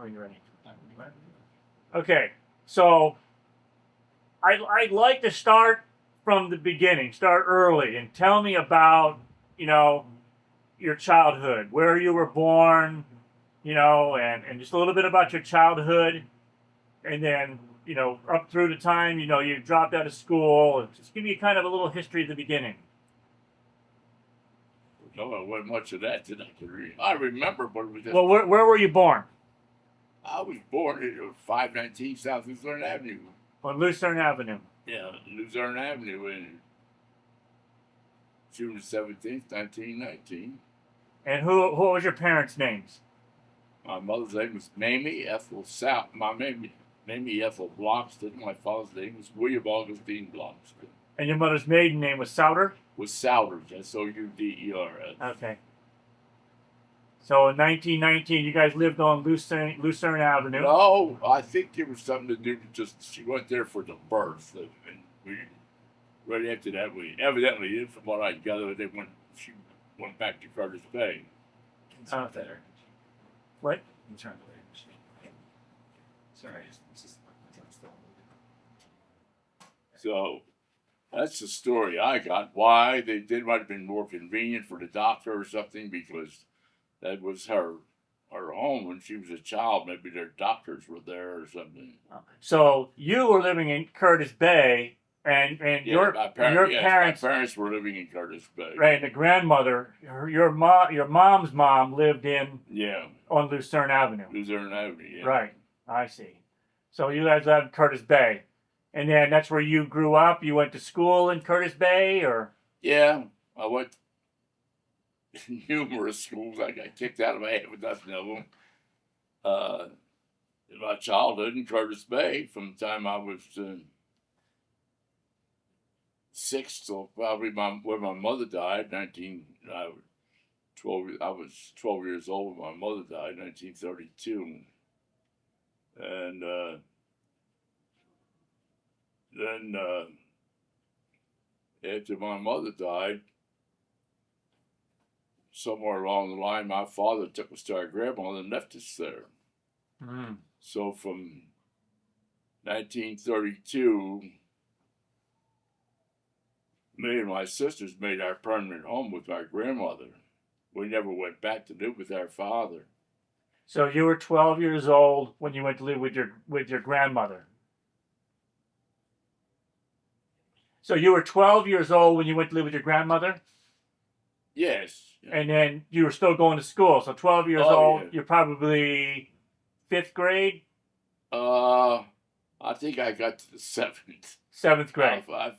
when you're ready. Okay, so I'd like to start from the beginning, start early, and tell me about, you know, your childhood, where you were born, and just a little bit about your childhood, and then, up through the time, you dropped out of school. Just give me kind of a little history at the beginning. No, it wasn't much of that that I could read. I remember, but it was just. Well, where were you born? I was born at 519 South Luzerne Avenue. On Lucerne Avenue. Yeah, Luzerne Avenue in June 17th, 1919. And who was your parents' names? My mother's name was Mamie Ethel Mamie Ethel Blockston. My father's name was William Augustine Blockston. And your mother's maiden name was Souder? Was Souders, Souders. Okay. So in 1919, you guys lived on Lucerne Avenue. No, I think there was something to do with just, she went there for the birth. And we, right after that, evidently, from what I gathered, she went back to Curtis Bay. There. What? I'm trying to wait. Sorry. So that's the story I got. Why they might have been more convenient for the doctor or something, because that was her home when she was a child. Maybe their doctors were there or something. So you were living in Curtis Bay, and your parents were living in Curtis Bay. Right, and the grandmother, your mom's mom lived in on Lucerne Avenue. Lucerne Avenue, yeah. Right, I see. So you guys lived in Curtis Bay, and then that's where you grew up. You went to school in Curtis Bay, or? Yeah, I went to numerous schools. I got kicked out of half a dozen of them. In my childhood in Curtis Bay, from the time I was 6 till probably when my mother died, I was 12 years old when my mother died, 1932. And then after my mother died, somewhere along the line, my father took us to our grandmother and left us there. Mm. So from 1932, me and my sisters made our permanent home with our grandmother. We never went back to live with our father. So you were 12 years old when you went to live with your grandmother. So you were 12 years old when you went to live with your grandmother? Yes. And then you were still going to school. So 12 years old, yeah. You're probably 5th grade? I think I got to the 7th. 7th grade. I've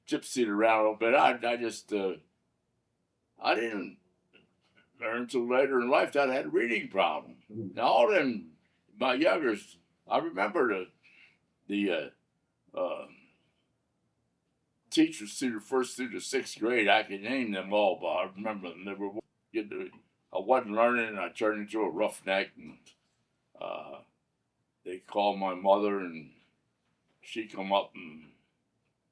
gypsied around a little bit. I just, I didn't learn until later in life that I had a reading problem. Now, all them, my youngers, I remember the teachers through the 1st through the 6th grade. I can name them all, but I remember them. I wasn't learning, and I turned into a roughneck, and they called my mother, and she come up and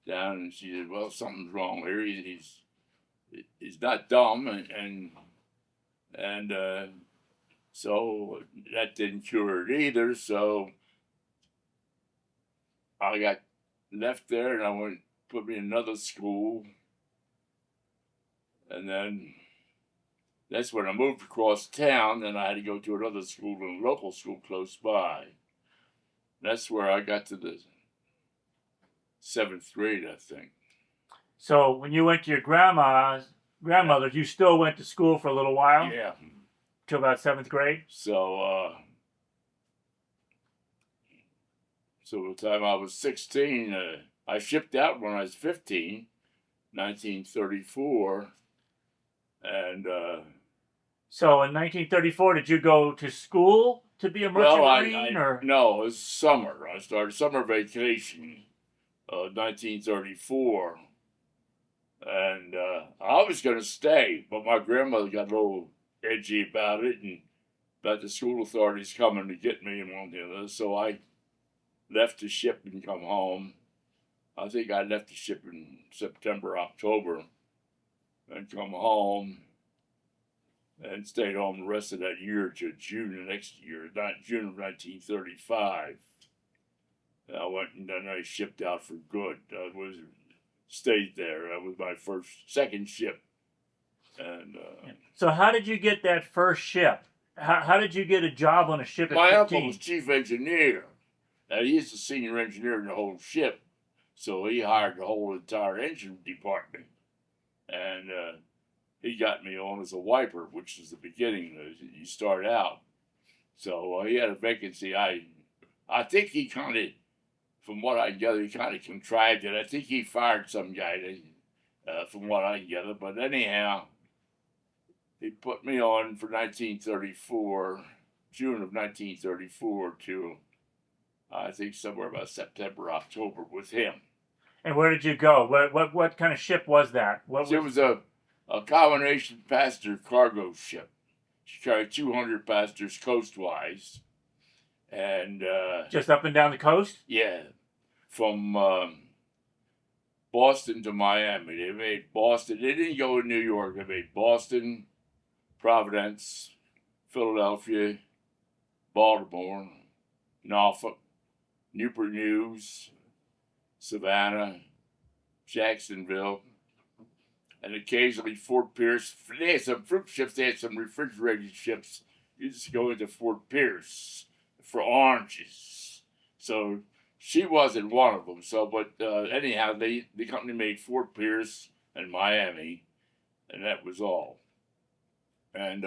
down, and she said, "Well, something's wrong here. He's not dumb," and so that didn't cure it either. So I got left there, and I went put me in another school, and then that's when I moved across town. Then I had to go to another school, a local school close by. That's where I got to the 7th grade, I think. So when you went to your grandmother's, you still went to school for a little while? Yeah. Till about 7th grade? So, by the time I was 16, I shipped out when I was 15, 1934, and so in 1934, did you go to school to be a merchant marine, or? No, it was summer. I started summer vacation, 1934, and I was going to stay, but my grandmother got a little edgy about it, and about the school authorities coming to get me and one the other, so I left the ship and come home. I think I left the ship in September, October, and come home. and stayed home the rest of that year to June the next year, not June of 1935. I went and then I shipped out for good. I stayed there. That was my second ship. And So how did you get that first ship? How did you get a job on a ship at my 15? uncle was chief engineer. Now he's the senior engineer in the whole ship, so he hired the whole entire engine department, and he got me on as a wiper, which is the beginning. You start out. So he had a vacancy. I think he kind of, from what I gather, he kind of contrived it. I think he fired some guy, from what I gather. But anyhow, he put me on for 1934, June of 1934 to, I think, somewhere about September, October with him. And where did you go? What kind of ship was that? It was a combination passenger cargo ship. She carried 200 passengers coastwise. And just up and down the coast? Yeah, from Boston to Miami. They made Boston. They didn't go to New York. They made Boston, Providence, Philadelphia, Baltimore, Norfolk, Newport News, Savannah, Jacksonville, and occasionally Fort Pierce. They had some fruit ships. They had some refrigerated ships. You just go into Fort Pierce for oranges. So she wasn't one of them. So, but anyhow, the company made Fort Pierce and Miami, and that was all. And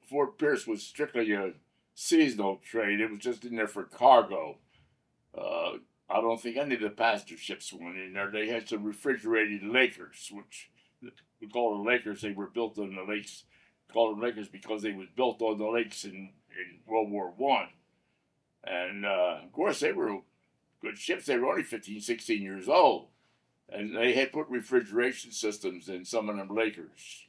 Fort Pierce was strictly a seasonal trade. It was just in there for cargo. I don't think any of the passenger ships went in there. They had some refrigerated Lakers, which we call them Lakers. They were built on the lakes. Call them Lakers because they was built on the lakes in World War I. And, of course, they were good ships. They were only 15, 16 years old. And they had put refrigeration systems in some of them Lakers.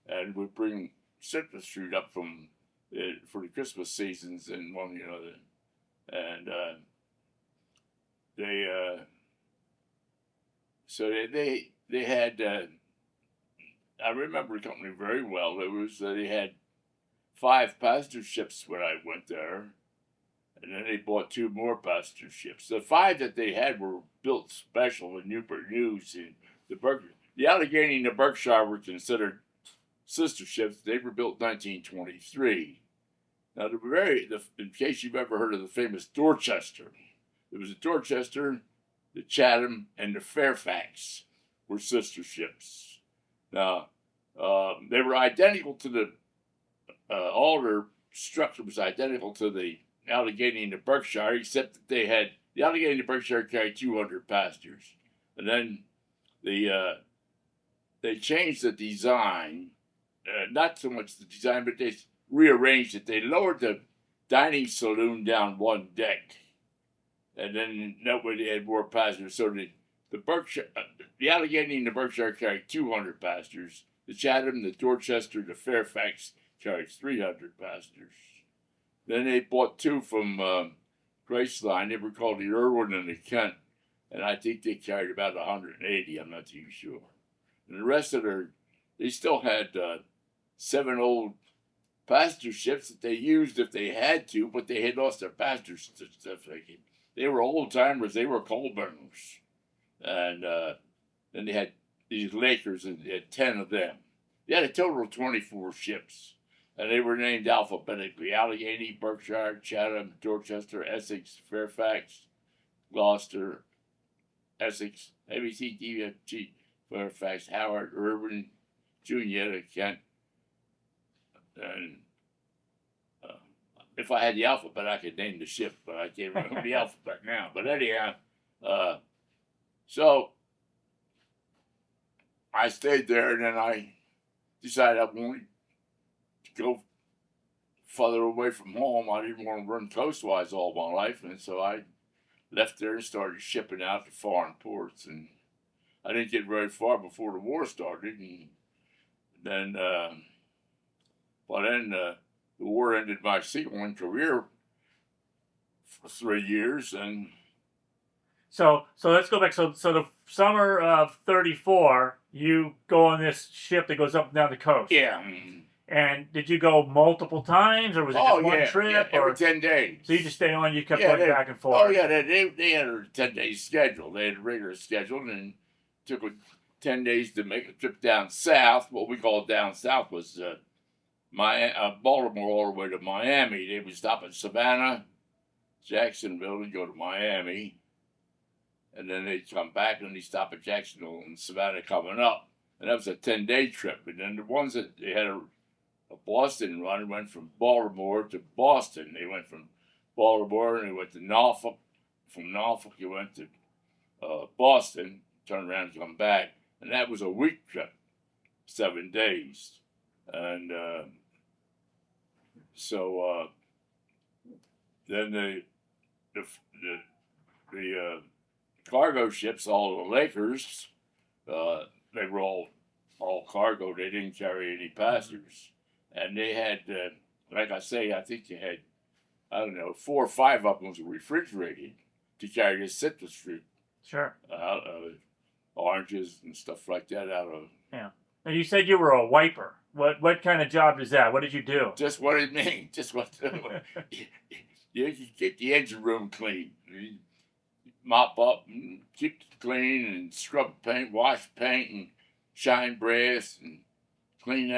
And would bring citrus fruit up from for the Christmas seasons and one, you know. And they had, I remember the company very well. They had 5 passenger ships when I went there. And then they bought 2 more passenger ships. The 5 that they had were built special in Newport News. And the Allegheny and the Berkshire were considered sister ships. They were built in 1923. Now, in case you've ever heard of the famous Dorchester, there was a Dorchester, the Chatham, and the Fairfax were sister ships. Now, they were identical to all their structure was identical to the Allegheny and the Berkshire, except that the Allegheny and the Berkshire carried 200 passengers. And then they changed the design, not so much the design, but they rearranged it. They lowered the dining saloon down one deck. And then that way they had more passengers. So the Allegheny and the Berkshire carried 200 passengers. The Chatham, the Dorchester, the Fairfax carried 300 passengers. Then they bought 2 from Graceline. They were called the Irwin and the Kent. And I think they carried about 180. I'm not too sure. And the rest of they still had 7 old passenger ships that they used if they had to, but they had lost their passenger certificate. They were old timers. They were coal burners. And then they had these Lakers, and they had 10 of them. They had a total of 24 ships. And they were named alphabetically: Allegheny, Berkshire, Chatham, Dorchester, Essex, Fairfax, Gloucester, Essex, ABC, DFG, Fairfax, Howard, Irvin, Juniata, Kent. And if I had the alphabet, I could name the ship, but I can't remember the alphabet now. But anyhow, so I stayed there, and then I decided I wanted to go further away from home. I didn't want to run coastwise all my life, and so I left there and started shipping out to foreign ports. And I didn't get very far before the war started, and then, the war ended my seagoing career for 3 years, and So let's go back. So the summer of '34, you go on this ship that goes up and down the coast. yeah. And did you go multiple times, or was it Oh just one yeah, trip? every Or 10 days. so you just stay on? You kept Yeah, going back and forth. Oh yeah, they had a 10-day schedule. They had a regular schedule, and took 10 days to make a trip down south. What we call down south was Baltimore all the way to Miami. They would stop at Savannah, Jacksonville, and go to Miami, and then they'd come back and they'd stop at Jacksonville and Savannah coming up. And that was a 10-day trip. And then the ones that they had a Boston run went from Baltimore to Boston. They went from Baltimore and they went to Norfolk. From Norfolk, you went to Boston, turned around and come back. And that was a week trip, 7 days. And so then the cargo ships, all the Lakers, they were all cargo. They didn't carry any passengers. And they had, like I say, I think they had, I don't know, 4 or 5 of them was refrigerated to carry the citrus fruit. Sure. Oranges and stuff like that out of. Yeah. And you said you were a wiper. What kind of job is that? What did you do? Just what it means. Just what you get the engine room clean. You mop up and keep it clean and scrub paint, wash paint and shine brass and clean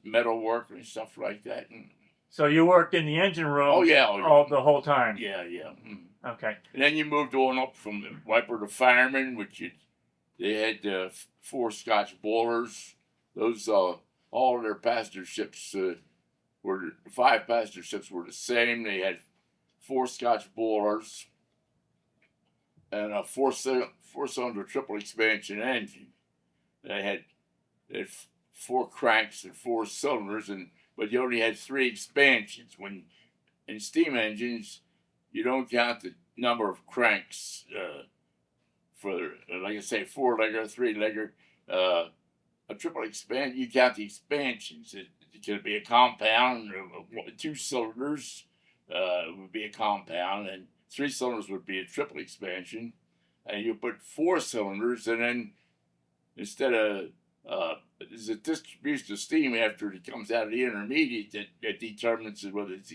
metal work and stuff like that. And, so you worked in the engine room oh yeah. all the whole time? Yeah, yeah. Okay. And then you moved on up from the wiper to fireman, they had 4 Scotch boilers. Those all of their passenger ships were 5 passenger ships were the same. They had 4 Scotch boilers and a 4-cylinder triple expansion engine. They had 4 cranks and 4 cylinders, but you only had 3 expansions. When in steam engines, you don't count the number of cranks for, like I say, 4-legger, 3-legger. A triple expand, you count the expansions. It could be a compound, 2 cylinders would be a compound, and 3 cylinders would be a triple expansion. And you put 4 cylinders, and then instead of there's a distribution of steam after it comes out of the intermediate that determines whether it's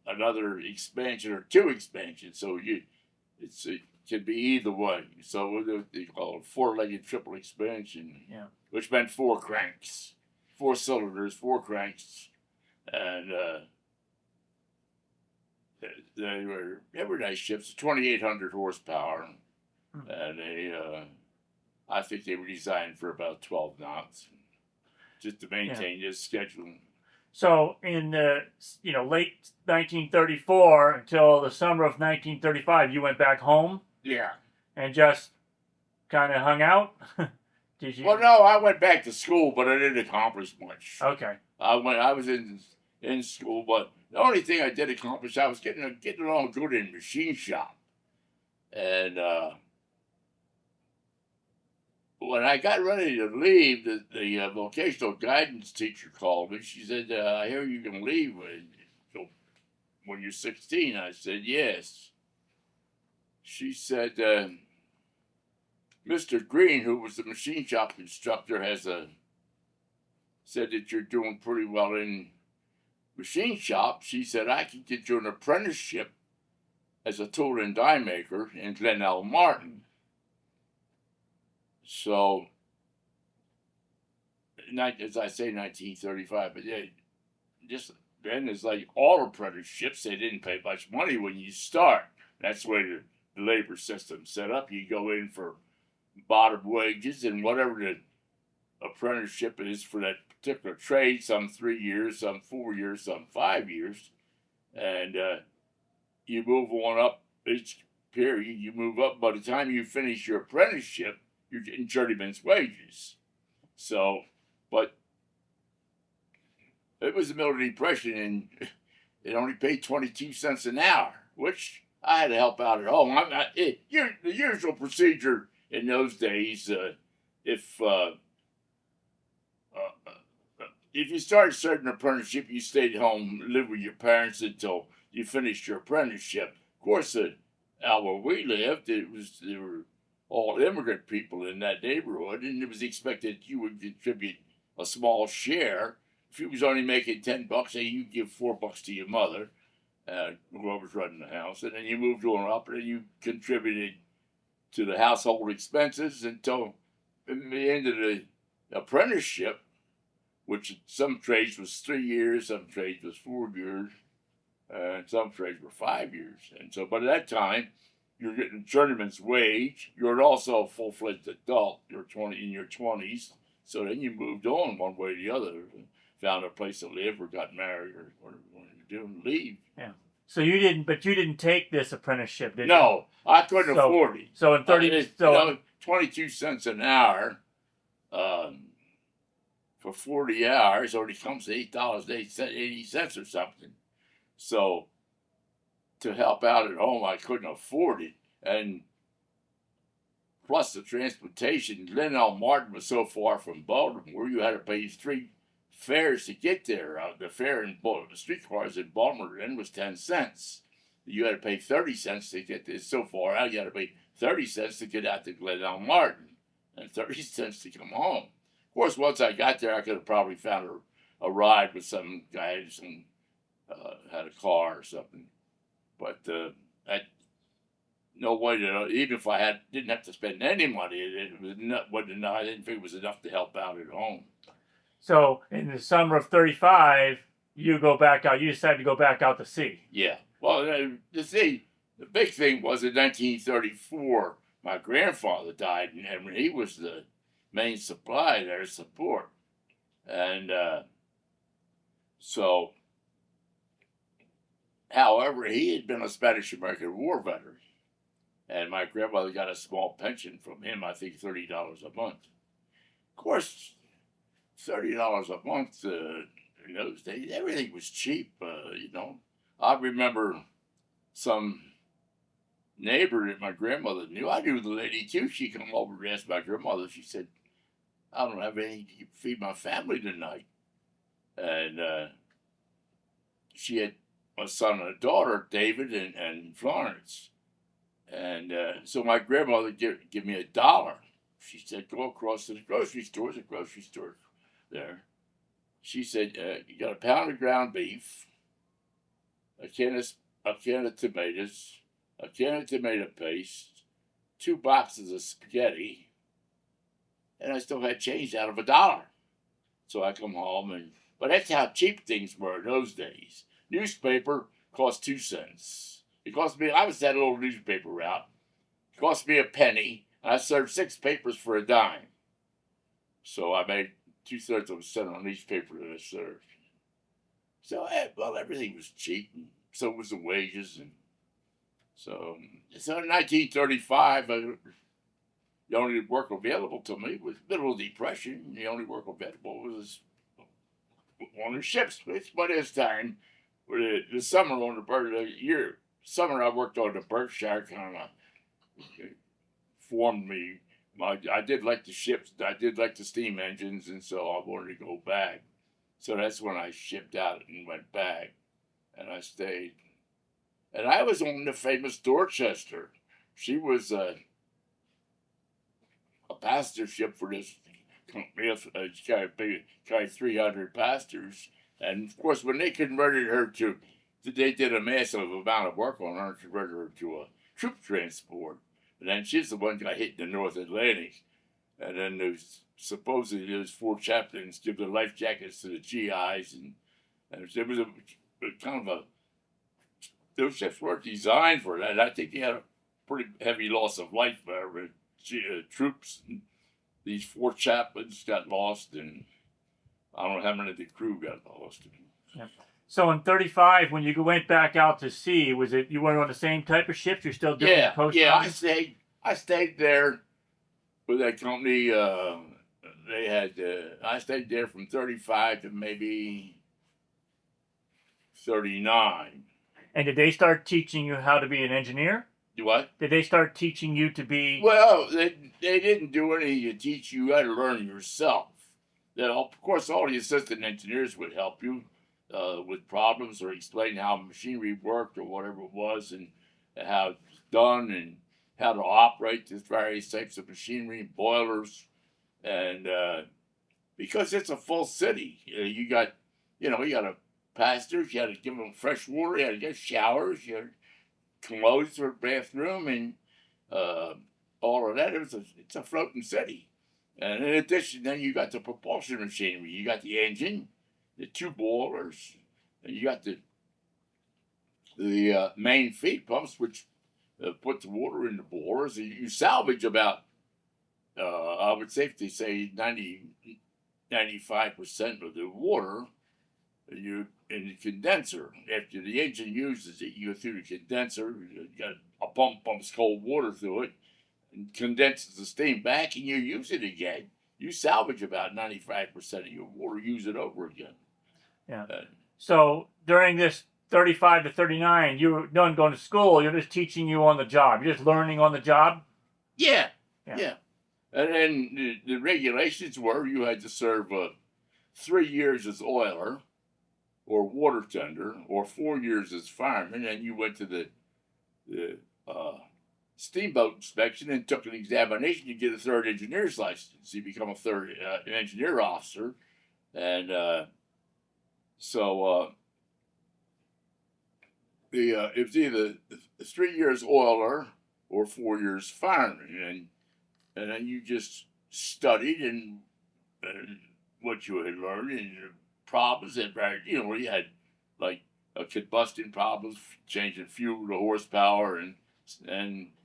another expansion or 2 expansions. So it can be either way. So they call it 4-legged triple expansion. Yeah. Which meant 4 cranks, 4 cylinders, 4 cranks, and they were nice ships, 2,800 horsepower, and I think they were designed for about 12 knots, just to maintain this schedule. So in the late 1934 until the summer of 1935, you went back home. Yeah. And just kind of hung out. Did you? Well, no, I went back to school, but I didn't accomplish much. Okay. I was in school, but the only thing I did accomplish, I was getting along good in machine shop, and when I got ready to leave, the vocational guidance teacher called me. She said, "I hear you can leave when you're 16." I said, "Yes." She said, "Mr. Green, who was the machine shop instructor, said that you're doing pretty well in machine shop." She said, "I can get you an apprenticeship as a tool and die maker in Glen Martin." So, as I say, 1935, but yeah, just then it's like all apprenticeships. They didn't pay much money when you start. That's the way the labor system set up. You go in for bottom wages, and whatever the apprenticeship is for that particular trade, some 3 years, some 4 years, some 5 years, and you move on up each period. You move up. By the time you finish your apprenticeship, you're getting journeyman's wages. So, but it was the middle of the Depression, and it only paid 22 cents an hour, which I had to help out at home. The usual procedure in those days, if you started certain apprenticeship, you stayed home, lived with your parents until you finished your apprenticeship. Of course, out where we lived, there were all immigrant people in that neighborhood, and it was expected you would contribute a small share if you was only making $10, say you give $4 to your mother, whoever's running the house, and then you moved on up, and then you contributed to the household expenses until the end of the apprenticeship, which some trades was 3 years, some trades was 4 years, and some trades were 5 years. And so by that time, you're getting a journeyman's wage. You're also a full-fledged adult. You're in your 20s. So then you moved on one way or the other, found a place to live, or got married, or whatever you wanted to do, and leave. Yeah. So you didn't take this apprenticeship, did you? No, I couldn't afford it. So in 30, 22 cents an hour for 40 hours only comes to $8.80 or something. So to help out at home, I couldn't afford it, and plus the transportation. Glenelg Martin was so far from Baltimore, you had to pay 3 fares to get there. The fare in the streetcars in Baltimore then was 10 cents. You had to pay 30 cents to get this so far out. You had to pay 30 cents to get out to Glenelg Martin, and 30 cents to come home. Of course, once I got there, I could have probably found a ride with some guy who had a car or something. But no way to, even if I didn't have to spend any money, it was I didn't think it was enough to help out at home. So in the summer of 35, you go back out. You decided to go back out to sea. Yeah. Well, the big thing was in 1934, my grandfather died, and he was the main supply there, support. And so, however, he had been a Spanish-American War veteran. And my grandmother got a small pension from him, I think $30 a month. Of course, $30 a month in those days, everything was cheap, I remember some neighbor that my grandmother knew. I knew the lady too. She come over and asked my grandmother. She said, "I don't have anything to feed my family tonight." And she had a son and a daughter, David and Florence. And so my grandmother give me $1. She said, "Go across to the grocery store." There's a grocery store there. She said, "You got a pound of ground beef, a can of tomatoes, a can of tomato paste, 2 boxes of spaghetti," and I still had change out of $1. So I come home, but that's how cheap things were in those days. Newspaper cost 2 cents. It cost me, I was that little newspaper route. It cost me a penny, and I served 6 papers for a dime. So I made 2/3 of a cent on each paper that I served. So, well, everything was cheap, and so was the wages. And so in 1935, the only work available to me was middle depression. The only work available was on the ships. By this time, the summer on the summer I worked on the Berkshire kind of formed me. I did like the ships. I did like the steam engines, and so I wanted to go back. So that's when I shipped out and went back, and I stayed. And I was on the famous Dorchester. She was a passenger ship for this company, carried 300 passengers. And of course, when they converted her they did a massive amount of work on her and converted her to a troop transport. And then she's the one got hit in the North Atlantic. And then supposedly those 4 chaplains give the life jackets to the GIs, and there was a kind of those ships weren't designed for that. I think they had a pretty heavy loss of life there with troops. And these 4 chaplains got lost, and I don't know how many of the crew got lost. Yeah. So in 35, when you went back out to sea, was it you were on the same type of ships? You're still doing the coast? Yeah. I stayed there with that company. I stayed there from 35 to maybe 39. And did they start teaching you how to be an engineer? What? Did they start teaching you to be? Well, they didn't do anything to teach you. You had to learn yourself. Of course, all the assistant engineers would help you with problems or explain how machinery worked or whatever it was, and how it's done, and how to operate these various types of machinery, boilers, and because it's a full city, you got you know, you got to pastors, you had to give them fresh water, you had to get showers, you had clothes for the bathroom, and all of that. It's a floating city. And in addition, then you got the propulsion machinery. You got the engine, the two boilers, and you got the main feed pumps, which put the water in the boilers. And you salvage about, I would safely say, 95% of the water you in the condenser. After the engine uses it, you go through the condenser. You got a pump pumps cold water through it, and condenses the steam back, and you use it again. You salvage about 95% of your water, use it over again. Yeah. So during this 35 to 39, you were done going to school. You're just teaching you on the job. You're just learning on the job. Yeah. Yeah. And then the regulations were you had to serve 3 years as oiler or water tender, or 4 years as fireman, and you went to the steamboat inspection and took an examination to get a third engineer's license. You become a third engineer officer, and so it was either 3 years oiler or 4 years fireman, and then you just studied and what you had learned and the problems that, you know, you had like combustion problems, changing fuel to horsepower and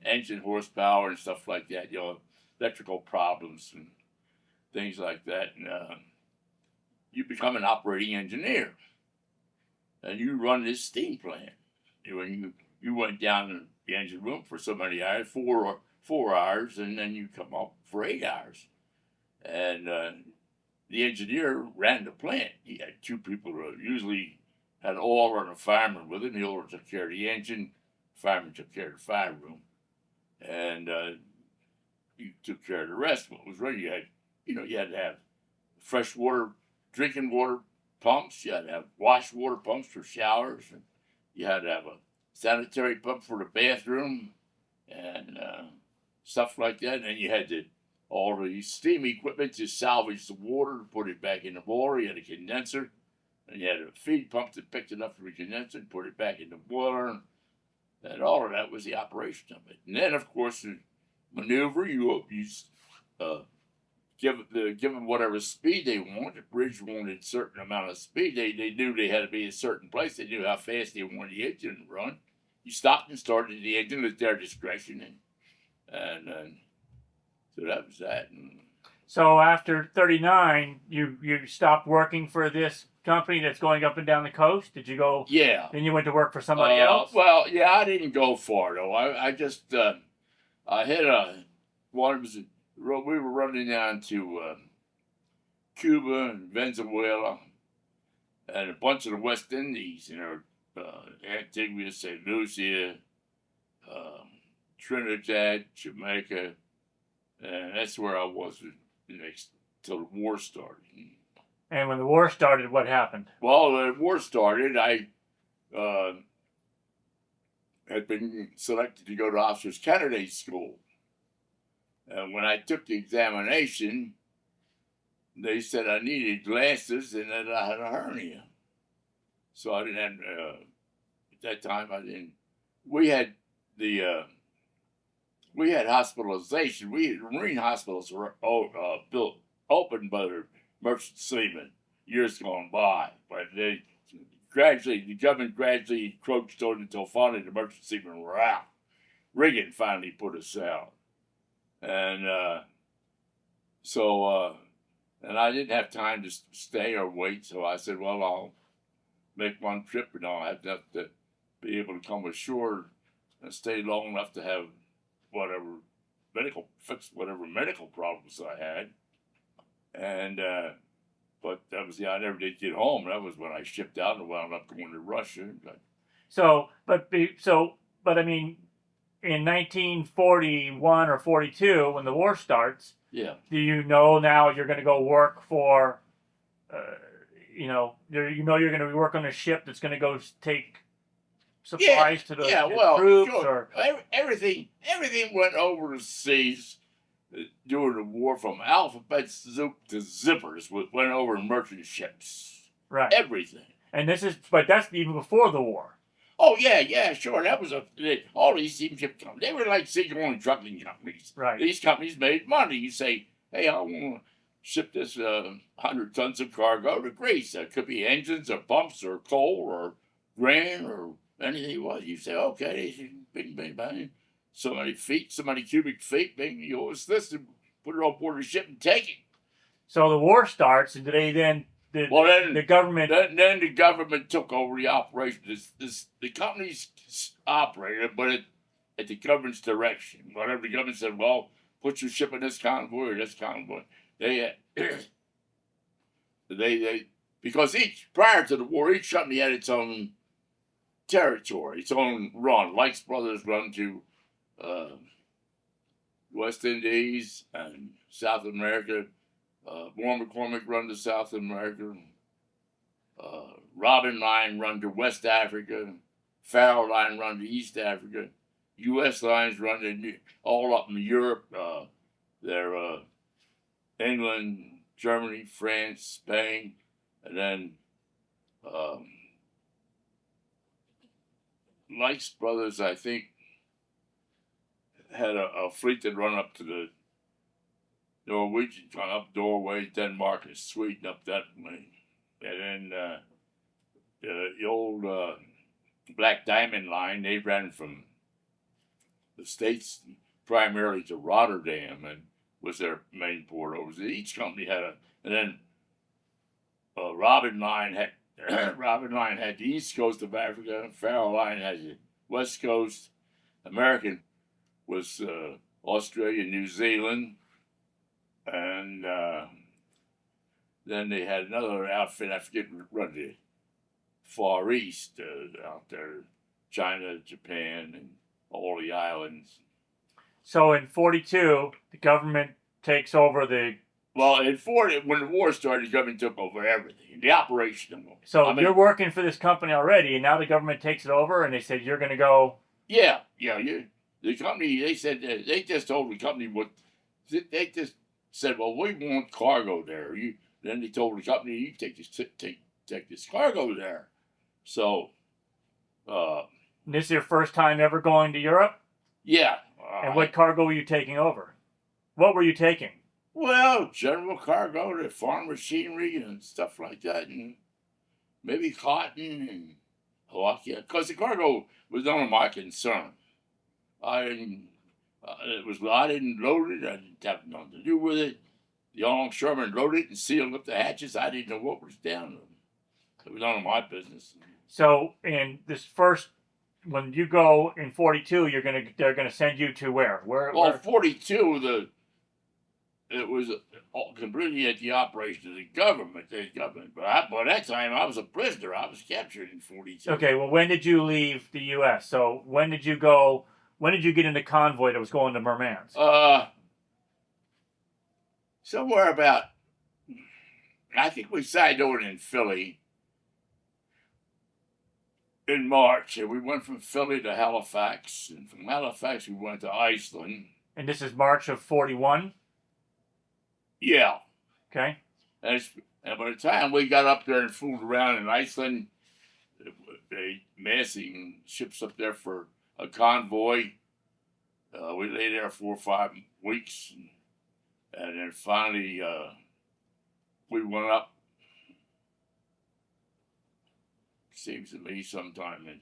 engine horsepower and stuff like that. You know, electrical problems and things like that. And you become an operating engineer, and you run this steam plant. When you went down in the engine room for so many hours, 4 hours, and then you come up for 8 hours, and the engineer ran the plant. He had two people who usually had an oiler and a fireman with him. The oiler took care of the engine, the fireman took care of the fire room, and you took care of the rest. What was running, you had to have fresh water, drinking water pumps. You had to have wash water pumps for showers. And you had to have a sanitary pump for the bathroom and stuff like that. And then you had all the steam equipment to salvage the water, put it back in the boiler. You had a condenser, and you had a feed pump that picked it up from the condenser and put it back in the boiler. And all of that was the operation of it. And then, of course, the maneuver, you give them whatever speed they want. The bridge wanted a certain amount of speed. They knew they had to be a certain place. They knew how fast they wanted the engine to run. You stopped and started the engine at their discretion, and so that was that. So after 39, you stopped working for this company that's going up and down the coast? Did you go? Yeah. Then you went to work for somebody else? Well, yeah, I didn't go far though. I just I hit we were running down to Cuba and Venezuela and a bunch of the West Indies, Antigua, St. Lucia, Trinidad, Jamaica, and that's where I was till the war started. And when the war started, what happened? Well, when the war started, I had been selected to go to Officers Candidate School. And when I took the examination, they said I needed glasses and that I had a hernia. So I didn't have, at that time, I didn't. We had hospitalization. Marine hospitals were built, opened by the merchant seamen years gone by. But the government gradually encroached on it until finally the merchant seamen were out. Reagan finally put us out. And and I didn't have time to stay or wait, so I said, well, I'll make one trip and I'll have to be able to come ashore and stay long enough to have fix whatever medical problems I had. And but that was I never did get home. That was when I shipped out and wound up going to Russia. But I mean, in 1941 or 42, when the war starts, yeah. Do you know now you're going to go work for, you're going to work on a ship that's going to go take supplies to the troops? Sure. Or everything went overseas during the war, from alphabet soup to zippers, went over in merchant ships. Right. Everything. And but that's even before the war. Oh yeah, sure. That was all these steamship companies. They were like single-owner trucking companies. Right. These companies made money. You say, hey, I want to ship this 100 tons of cargo to Greece. That could be engines or pumps or coal or grain or anything it was. You say, okay, bing, bing, bang. So many feet, so many cubic feet, bing, you owe us this, and put it on board the ship and take it. So the war starts, and they then the government. Then the government took over the operation. The companies operated, but at the government's direction. Whatever the government said, well, put your ship in this convoy or this convoy. They because prior to the war, each company had its own territory, its own run. Likes Brothers run to West Indies and South America. Moore McCormick run to South America. Robin Line run to West Africa. Farrow Line run to East Africa. U.S. lines run to all up in Europe. They're England, Germany, France, Spain, and then Likes Brothers, I think, had a fleet that run up to the Norwegian, gone up Norway, Denmark, and Sweden up that way. And then the old Black Diamond line, they ran from the States primarily to Rotterdam and was their main port over. Each company had and then Robin Line had the east coast of Africa, Farrow Line had the west coast. American was Australia, New Zealand, and then they had another outfit, I forget, run the Far East out there, China, Japan, and all the islands. So in 42, the government takes over the. Well, in 40, when the war started, the government took over everything, the operation. So you're working for this company already, and now the government takes it over, and they said you're going to go. Yeah. The company, they said they just told the company what they just said. Well, we want cargo there. Then they told the company, you take this cargo there. So. And this is your first time ever going to Europe? Yeah. And what cargo were you taking over? What were you taking? Well, general cargo, the farm machinery and stuff like that, and maybe cotton and because the cargo was none of my concern. I didn't load it. I didn't have nothing to do with it. The longshoremen loaded it and sealed up the hatches. I didn't know what was down there. It was none of my business. So in this first, when you go in 42, they're gonna send you to where? Well, 42, it was completely at the operation of the government. But by that time, I was a prisoner. I was captured in 42. Okay, well, when did you leave the U.S.? So when did you go? When did you get in the convoy that was going to Murmansk? Somewhere about, I think we signed on in Philly in March, and we went from Philly to Halifax, and from Halifax we went to Iceland. And this is March of 41? Yeah. Okay. And by the time we got up there and fooled around in Iceland, they massing ships up there for a convoy. We lay there 4 or 5 weeks, and then finally we went up. Seems to me sometime in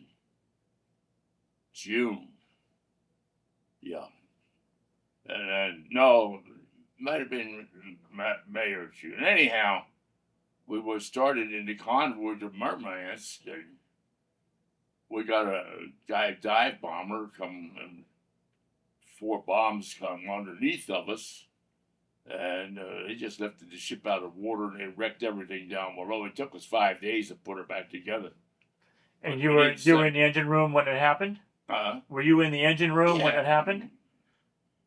June. Yeah. And then, no, might have been May or June. Anyhow, we were started in the convoy to Murmansk. We got a dive bomber come, and 4 bombs come underneath of us. And they just lifted the ship out of water and they wrecked everything down below. It took us 5 days to put her back together. And you were in the engine room when it happened? Were you in the engine room when it happened?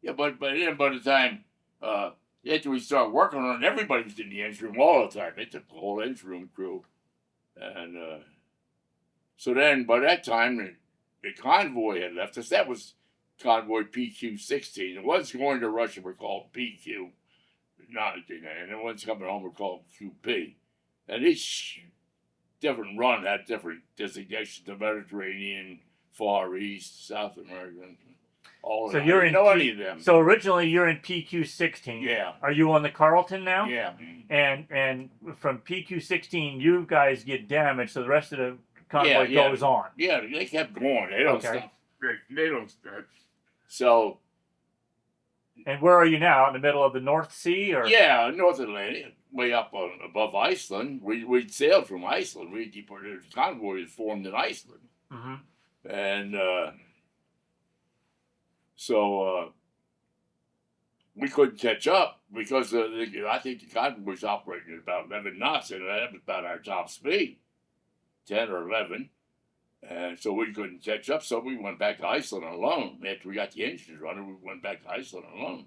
Yeah, but then by the time after we started working on it, everybody was in the engine room all the time. They took the whole engine room crew, and so then by that time the convoy had left us. That was convoy PQ-16. The ones going to Russia were called PQ, and the ones coming home were called QP. And each different run had different designations: the Mediterranean, Far East, South American, all of So that. you're I in didn't know P- any of them. So originally you're in PQ16. Yeah. Are you on the Carlton now? Yeah. And from PQ16, you guys get damaged, so the rest of the convoy Yeah. goes on. Yeah, they kept going. They don't Okay. stop. They don't stop. So And where are you now? In the middle of the North Sea, or yeah, North Atlantic, way up above Iceland. We sailed from Iceland. We deported. The convoy was formed in Iceland, Mhm. and so we couldn't catch up because I think the convoy was operating at about 11 knots, and that was about our top speed, 10 or 11. And so we couldn't catch up, so we went back to Iceland alone. After we got the engines running, we went back to Iceland alone.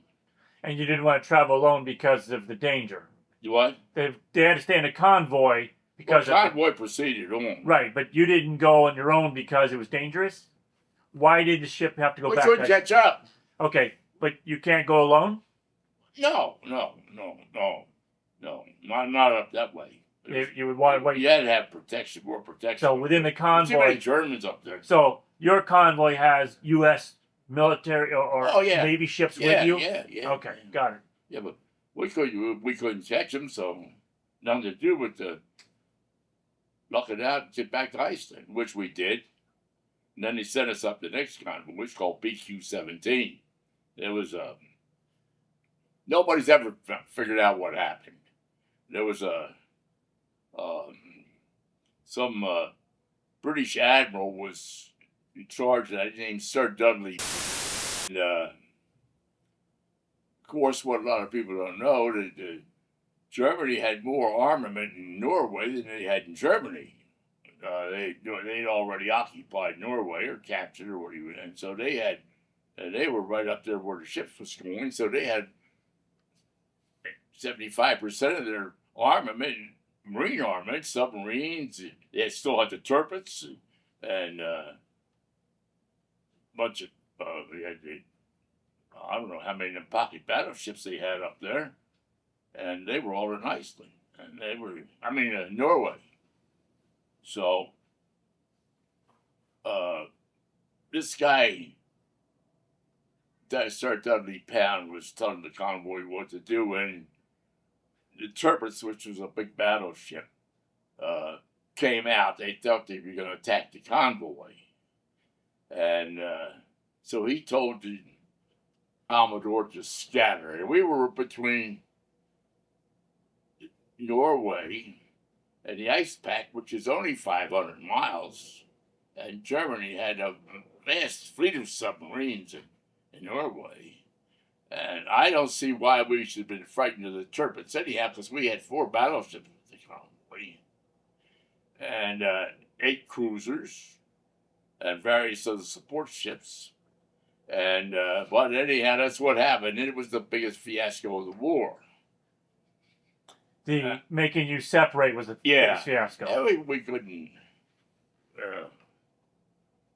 and you didn't want to travel alone because of the danger. You what? They had to stay in a convoy Well, because the convoy proceeded on. right, but you didn't go on your own because it was dangerous. Why did the ship have to go We back? couldn't catch up. Okay, but you can't go alone. No, not up that way. You would want to wait. You had to have protection, more protection. So within the There's too many convoy, Germans up there. so your convoy has U.S. military or Oh, yeah. Navy ships Yeah, with you. yeah. Okay, got it. Yeah, but we couldn't catch them, so nothing to do with the lucking out and get back to Iceland, which we did. And then they sent us up the next convoy, which is called BQ-17. It was nobody's ever figured out what happened. There was some British admiral was in charge of that, named Sir Dudley. And, of course, what a lot of people don't know that Germany had more armament in Norway than they had in Germany. They'd already occupied Norway or captured or whatever, and so they were right up there where the ships was going. So they had 75% of their armament, marine armament, submarines. They still had the turrets and bunch of I don't know how many pocket battleships they had up there, and they were all in Iceland, and Norway. So this guy, Sir Dudley Pound, was telling the convoy what to do, and the turrets, which was a big battleship, came out. They thought they were going to attack the convoy, and so he told the Commodore to scatter. And we were between Norway and the ice pack, which is only 500 miles, and Germany had a vast fleet of submarines in Norway. And I don't see why we should have been frightened of the turrets anyhow, because we had 4 battleships with the convoy, and 8 cruisers, and various other support ships. And but anyhow, that's what happened. And it was the biggest fiasco of the war. The making you separate was a fiasco. Yeah, we couldn't.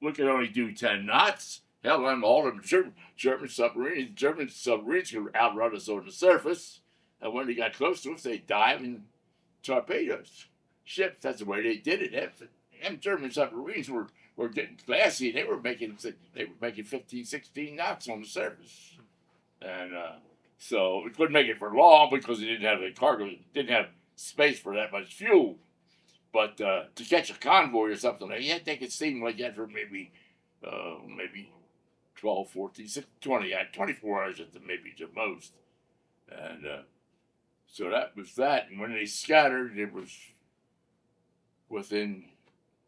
We could only do 10 knots. Hell, I'm all of them German submarines. German submarines could outrun us on the surface, and when they got close to us, they'd dive and torpedo us. Ships. That's the way they did it. Them German submarines were getting classy. They were making 15, 16 knots on the surface, and so we couldn't make it for long because they didn't have the cargo, didn't have space for that much fuel. But to catch a convoy or something, you had to take it steam like that for maybe 12, 14, 16, 20, 24 hours at maybe the most. And so that was that. And when they scattered, it was within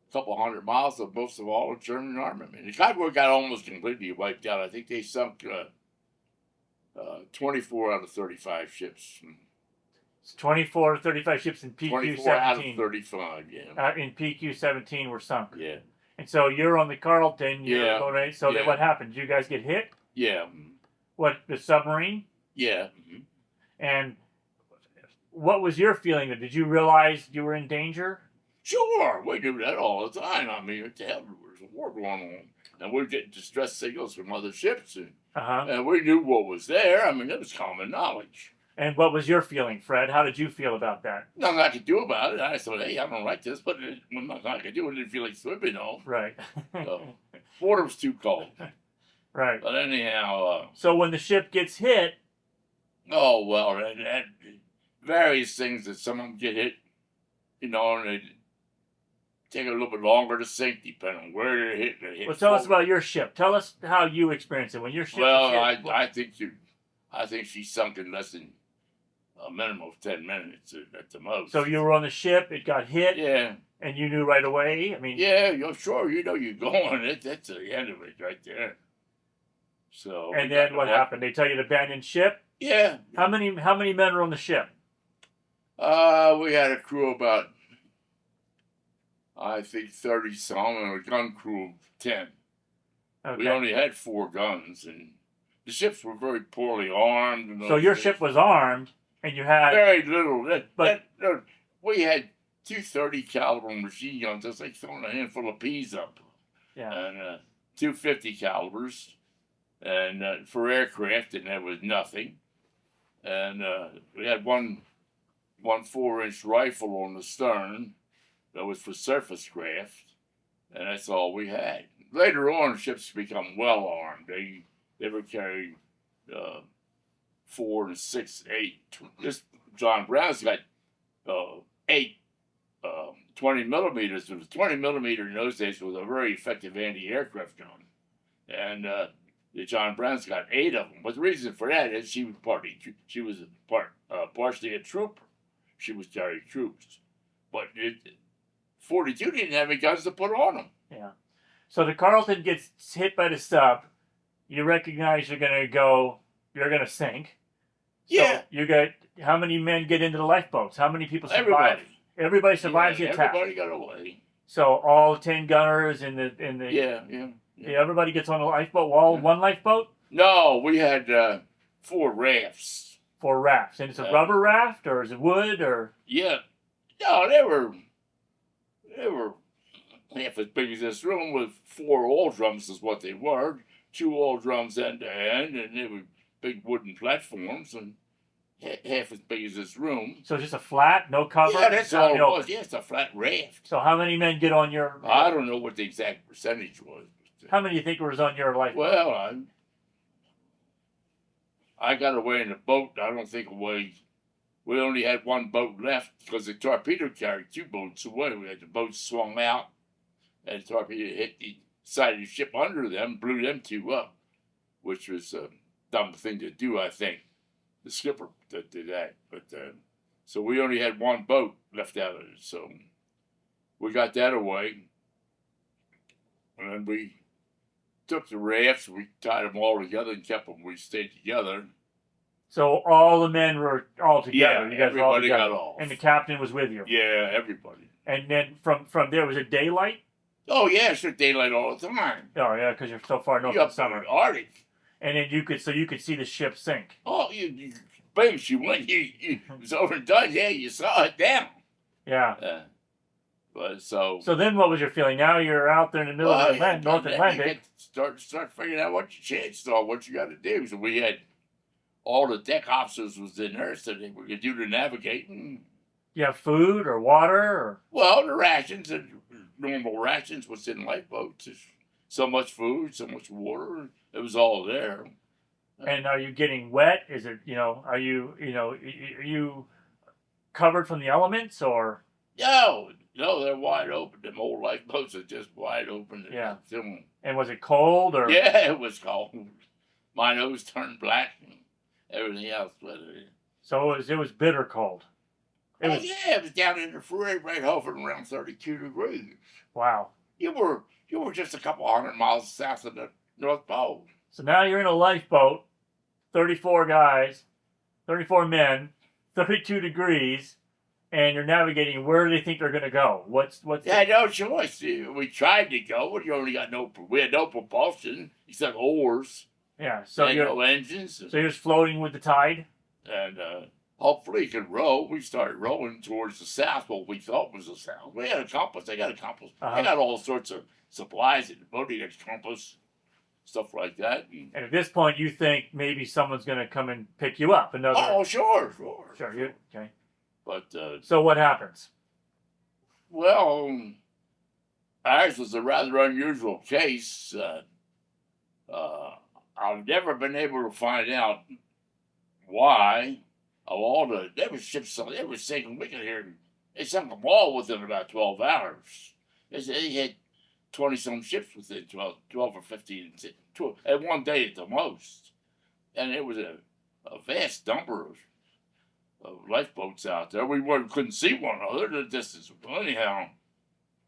a couple hundred miles of most of all the German armament. The convoy got almost completely wiped out. I think they sunk 24 out of 35 ships. It's 24 or 35 ships in PQ-17. 24 out of 35, yeah. In PQ-17 were sunk. Yeah. And so you're on the Carlton. Yeah. So then what happened? Did you guys get hit? Yeah. What, the submarine? Yeah. And what was your feeling? Did you realize you were in danger? Sure, we do that all the time. I mean, what the hell, there's a war going on. And we're getting distress signals from other ships. And we knew what was there. I mean, it was common knowledge. And what was your feeling, Fred? How did you feel about that? Nothing I could do about it. I thought, hey, I don't like this, but nothing I could do. I didn't feel like swimming, though. Right. So, water was too cold. Right. But anyhow, So when the ship gets hit, oh, well, and various things that some of them get hit, and they take a little bit longer to sink, depending on where they're hit. well, tell us about your ship. Tell us how you experienced it when your ship Well, was hit. I think she sunk in less than a minimum of 10 minutes at the most. So you were on the ship, it got hit, Yeah. and you knew right away? I mean... Yeah, you're sure. You're going. That's the end of it right there. So. And then what happened? They tell you to abandon ship? Yeah. How many men were on the ship? We had a crew about, I think, 30-some, and a gun crew of 10. Okay. We only had 4 guns, and the ships were very poorly armed. So your ship was armed, and you had... Very little. But we had 230 caliber machine guns. That's like throwing a handful of peas up. Yeah. And 250 calibers, and for aircraft, and that was nothing. And we had one 4-inch rifle on the stern that was for surface craft, and that's all we had. Later on, ships become well armed. They were carrying 4 and 6, 8. This John Brown's got 8 20 millimeters. It was 20 millimeter in those days. Was a very effective anti-aircraft gun, and the John Brown's got 8 of them. But the reason for that is she was partially a trooper. She was carrying troops, but 42 didn't have any guns to put on them. Yeah. So the Carleton gets hit by the sub. You recognize you're gonna sink. Yeah. So you got, how many men get into the lifeboats? How many people survive? Everybody survives the attack. Everybody got away. So all 10 gunners in the Yeah. everybody gets on a lifeboat. All one lifeboat? No, we had 4 rafts. 4 rafts. And it's a rubber raft, or is it wood, or? Yeah. No, they were half as big as this room, with 4 oil drums is what they were. 2 oil drums end to end, and they were big wooden platforms, and half as big as this room. So just a flat, no cover? Yeah, that's all it was. Yeah, it's a flat raft. So how many men get on your... I don't know what the exact percentage was. How many do you think was on your lifeboat? Well, I got away in the boat. I don't think away. We only had 1 boat left because the torpedo carried 2 boats away. We had the boats swung out, and the torpedo hit the side of the ship under them, blew them 2 up, which was a dumb thing to do, I think. The skipper did that. But so we only had 1 boat left out of it. So we got that away, and then we took the rafts, we tied them all together and kept them. We stayed together. So all the men were all together. Yeah, you guys everybody were all together. got off. And the captain was with you. Yeah, everybody. And then from there, was it daylight? Oh yeah, it's daylight all the time. Oh yeah, because you're so far north You're in up in summer. the Arctic. And then you could see the ship sink. Oh, bam, she went. It was over and done. Yeah, you saw it down. Yeah. But so then what was your feeling? Now you're out there in the middle of the North Atlantic. You start figuring out what your chances are, what you got to do. So we had all the deck officers was in there, so they were going to do the navigating. You have food or water? Or? Well, the rations, and normal rations was in lifeboats. So much food, so much water. It was all there. And are you getting wet? Is it, are you covered from the elements, or? No, they're wide open. Them old lifeboats are just wide open. Yeah. And was it cold, or? Yeah, it was cold. My nose turned black and everything else. But so it was bitter cold. It was down in the Fred right hovering around 32 degrees. Wow. You were just a couple 100 miles south of the North Pole. So now you're in a lifeboat, 34 guys, 34 men, 32 degrees, and you're navigating. Where do they think they're going to go? What's? Yeah, no choice. We tried to go, but we had no propulsion except oars. Yeah, so and you're no engines. So you're just floating with the tide. And hopefully you could row. We started rowing towards the south, what we thought was the south. We had a compass. They got a compass. They got all sorts of supplies in the boat. They got a compass. stuff like that. And at this point, you think maybe someone's going to come and pick you up. Oh, sure. Sure. You okay? But So what happens? well, ours was a rather unusual case. I've never been able to find out why. Of all there were ships, they were sinking. We could hear they sunk them all within about 12 hours. They had 20-some ships within 12 or 15, 12, at one day at the most. And it was a vast number of lifeboats out there. Couldn't see one another at a distance. Anyhow,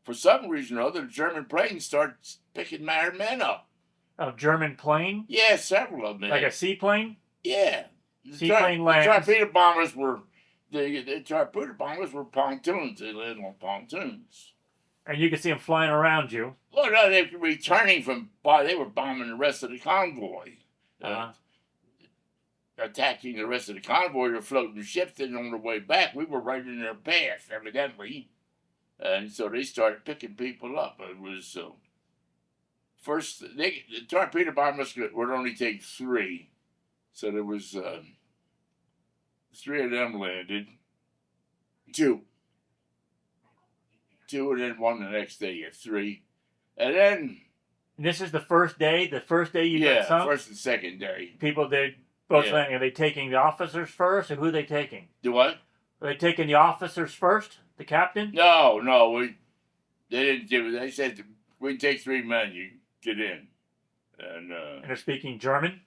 for some reason or other, the German planes started picking our men up. A German plane? Yeah, several of them. Like a seaplane? Yeah. Seaplane lands. The torpedo bombers were pontoons. They landed on pontoons. And you could see them flying around you. Well, no, they were returning they were bombing the rest of the convoy. Attacking the rest of the convoy. They were floating the ships, and on the way back, we were right in their path, evidently. And so they started picking people up. It was first, the torpedo bombers would only take 3. So there was 3 of them landed. 2, and then 1 the next day. You had 3, and then. And this is the first day. The first day you got sunk. First and second day. People both landing. Are they taking the officers first, or who are they taking? Do what? Are they taking the officers first? The captain? No. They didn't give it. They said we take 3 men. You get in, and they're speaking German.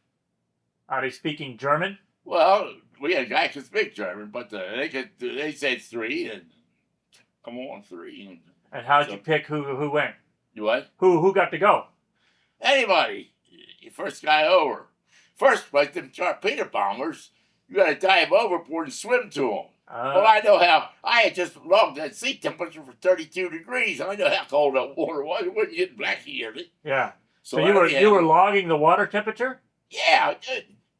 Are they speaking German? Well, we had a guy who could speak German, but they said 3, and come on, 3. And how'd you pick who went? You what? Who got to go? Anybody. First guy over. First, like them torpedo bombers, you got to dive overboard and swim to them. Well, I know how. I had just logged that sea temperature for 32 degrees. I know how cold that water was. It wouldn't get blacky in it. Yeah. So you were logging the water temperature? Yeah,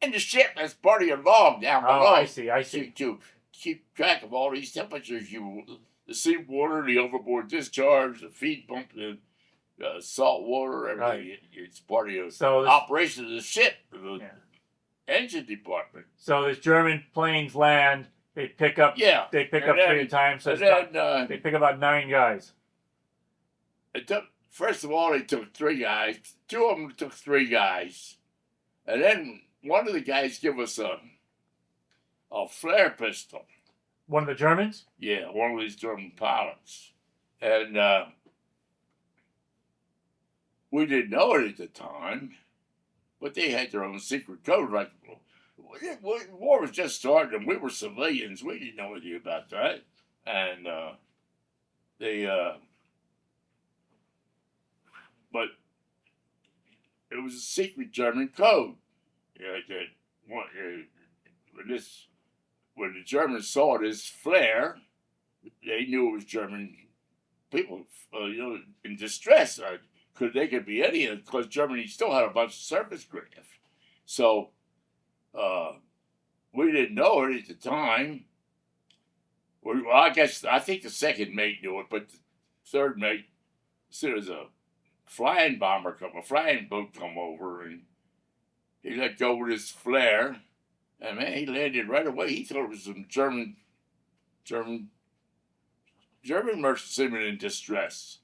in the ship. That's part of your log down below. Oh, I see. To keep track of all these temperatures, the sea water, the overboard discharge, the feed pump, the salt water, everything. Right. It's part of your operation of the ship, the engine department. So this German planes land. They pick up. Yeah. They pick up 3 at a time. So they pick about 9 guys. First of all, they took 3 guys. 2 of them took 3 guys, and then one of the guys gave us a flare pistol. One of the Germans? Yeah, one of these German pilots, and we didn't know it at the time, but they had their own secret code. Like, war was just starting, and we were civilians. We didn't know anything about that, and but it was a secret German code. When the Germans saw this flare, they knew it was German people, in distress. They could be any of it, because Germany still had a bunch of surface craft. So we didn't know it at the time. Well, I think the second mate knew it, but the third mate, as soon as a flying boat come over, and he let go with his flare, and man, he landed right away. He thought it was some German merchantmen in distress,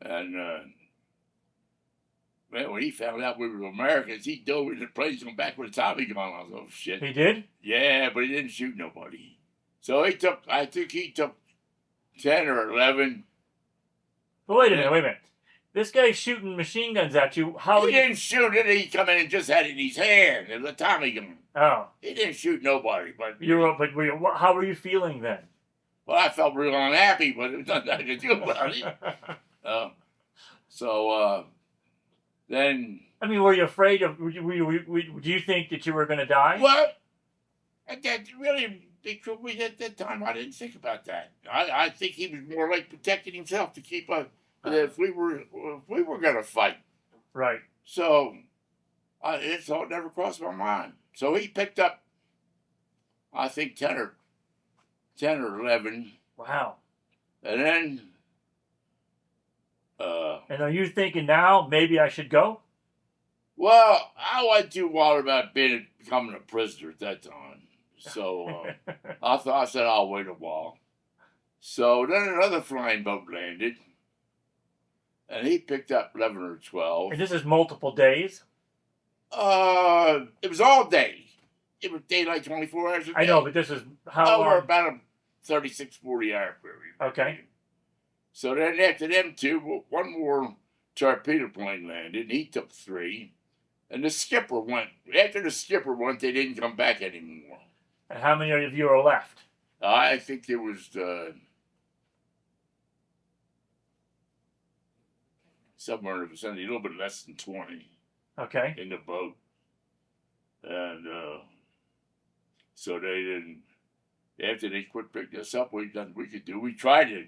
and man, when he found out we were Americans, he dove in the plane and back with a Tommy gun. I was like, oh shit. He did? Yeah, but he didn't shoot nobody. So I think he took 10 or 11. But wait a minute. This guy's shooting machine guns at you. He didn't shoot it. He come in and just had it in his hand. It was a Tommy gun. Oh. He didn't shoot nobody. But how were you feeling then? Well, I felt real unhappy, but there was nothing I could do about it. Then. I mean, were you afraid of? Do you think that you were going to die? Well, at that time, I didn't think about that. I think he was more like protecting himself to keep us. If we were going to fight. Right. So, it thought never crossed my mind. So he picked up, I think, 10 or 11. Wow. And then. And are you thinking now maybe I should go? Well, I wasn't too worried about becoming a prisoner at that time. So I said I'll wait a while. So then another flying boat landed, and he picked up 11 or 12. And this is multiple days. It was all day. It was daylight 24 hours a day. I know, but this is how Over long? about a 36, 40-hour period. Okay. So then after them two, one more torpedo plane landed, and he took 3. And the skipper went. After the skipper went, they didn't come back anymore. And how many of you are left? I think there was somewhere in the vicinity, a little bit less than 20 Okay. in the boat. And so they didn't. After they quit picking us up, we could do. We tried to.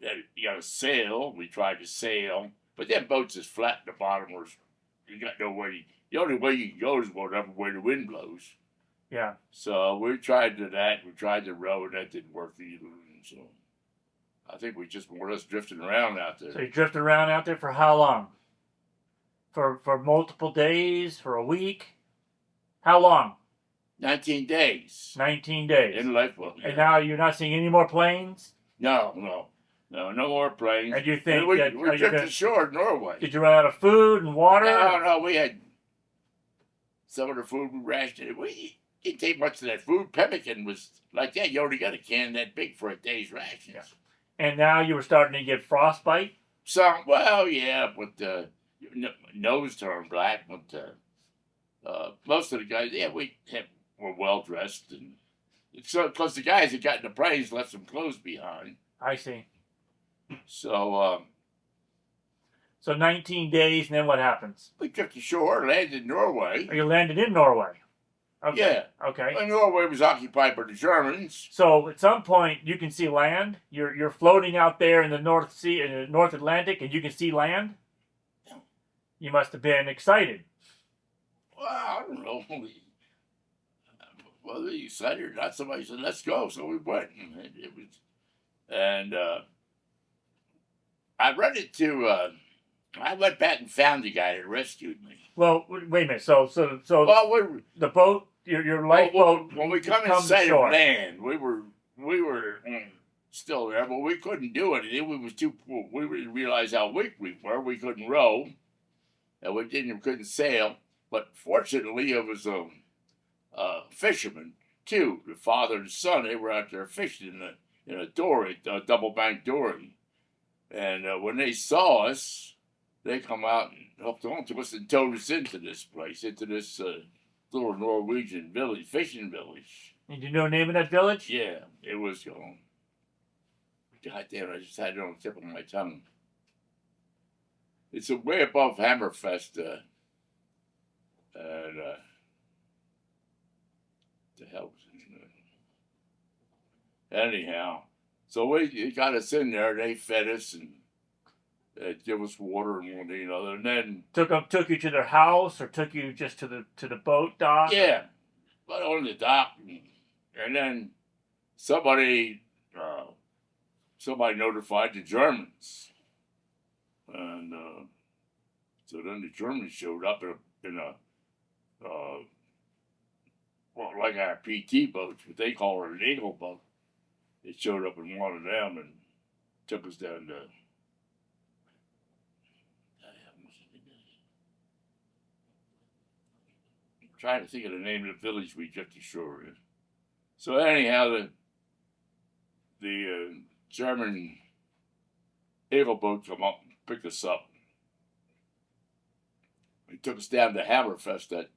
You got to sail. We tried to sail, but that boat's is flat in the bottom. Where you got no way. The only way you can go is whatever way the wind blows. Yeah. So we tried to that. We tried to row, and that didn't work either. And so I think we just more or less drifting around out there. So you drifted around out there for how long? For multiple days? For a week? How long? 19 days. 19 days. In lifeboat. Yeah. And now you're not seeing any more planes? No more planes. And you think we that drifted ashore in Norway. Did you run out of food and water? No, we had some of the food we rationed. We didn't take much of that food. Pemmican was like that. You only got a can that big for a day's rations. Yeah. And now you were starting to get frostbite? Well, yeah, but nose turned black. But most of the guys, yeah, were well dressed, and so because the guys that got in the planes left some clothes behind. I see. So 19 days, and then what happens? we took the shore, landed in Norway. You landed in Norway. Okay. Yeah. Okay. And Norway was occupied by the Germans. So at some point you can see land. You're floating out there in the North Sea, in the North Atlantic, and you can see land. You must have been excited. Well, I don't know. Whether you excited or not, somebody said, "Let's go." So we went, and it was, and I run into. I went back and found the guy that rescued me. Well, wait a minute. So Well, the boat, your lifeboat. when we come comes inside ashore. of land, we were still there, but we couldn't do anything. We was too poor. We didn't realize how weak we were. We couldn't row, and we couldn't sail. But fortunately, it was a fisherman too. The father and son, they were out there fishing in a dory, a double bank dory, and when they saw us, they come out and hooked on to us and towed us into this place, into this little Norwegian village, fishing village. And you know the name of that village? Yeah, it was going. God damn, I just had it on the tip of my tongue. It's way above Hammerfest, and the hell was it? Anyhow, so they got us in there. They fed us and give us water and one thing and another, and then Took you to their house, or took you just to the boat dock? yeah, but on the dock, and then somebody notified the Germans, and so then the Germans showed up in a well, like our PT boats, but they call it an eagle boat. They showed up in one of them and took us down to. I'm trying to think of the name of the village we drifted ashore in. So anyhow, the German eagle boat come up and picked us up. They took us down to Hammerfest at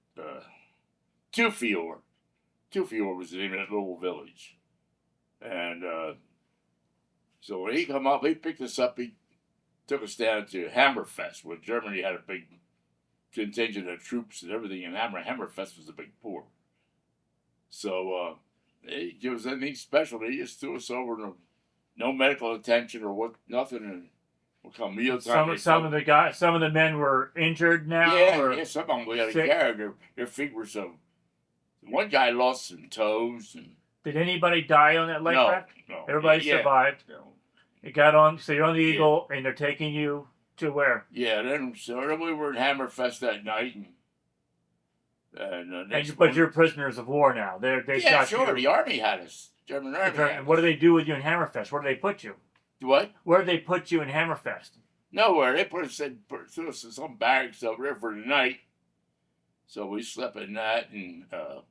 Tufjord. Tufjord was the name of that little village. And so when he come up, he picked us up, he took us down to Hammerfest, where Germany had a big contingent of troops and everything, and Hammerfest was a big port. So they didn't give us anything special. They just threw us over, no medical attention or nothing, and we'll come mealtime. Some of the men were injured now. Yeah, some of them we had to sick? carry. Their feet were so. One guy lost some toes, and Did anybody die on that lake no, craft? no, Everybody yeah, survived. no. You got on, so you're on the Eagle, and they're taking you To where? Yeah, then we were in Hammerfest that night, and next But morning- you're prisoners of war now. They've yeah, got sure. you. The army had us. German army. Had And what do us. they do with you in Hammerfest? Where do they put you? What? Where do they put you in Hammerfest? Nowhere. They put us in some barracks over there for the night. So we slept in that, and the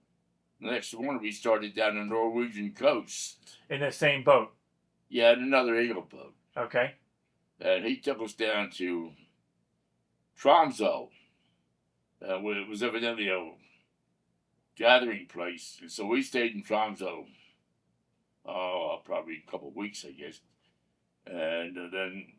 next morning we started down the Norwegian coast. In the same boat. Yeah, in another Eagle boat. Okay. And he took us down to Tromsø. It was evidently a gathering place. And so we stayed in Tromsø, probably a couple of weeks, I guess. And then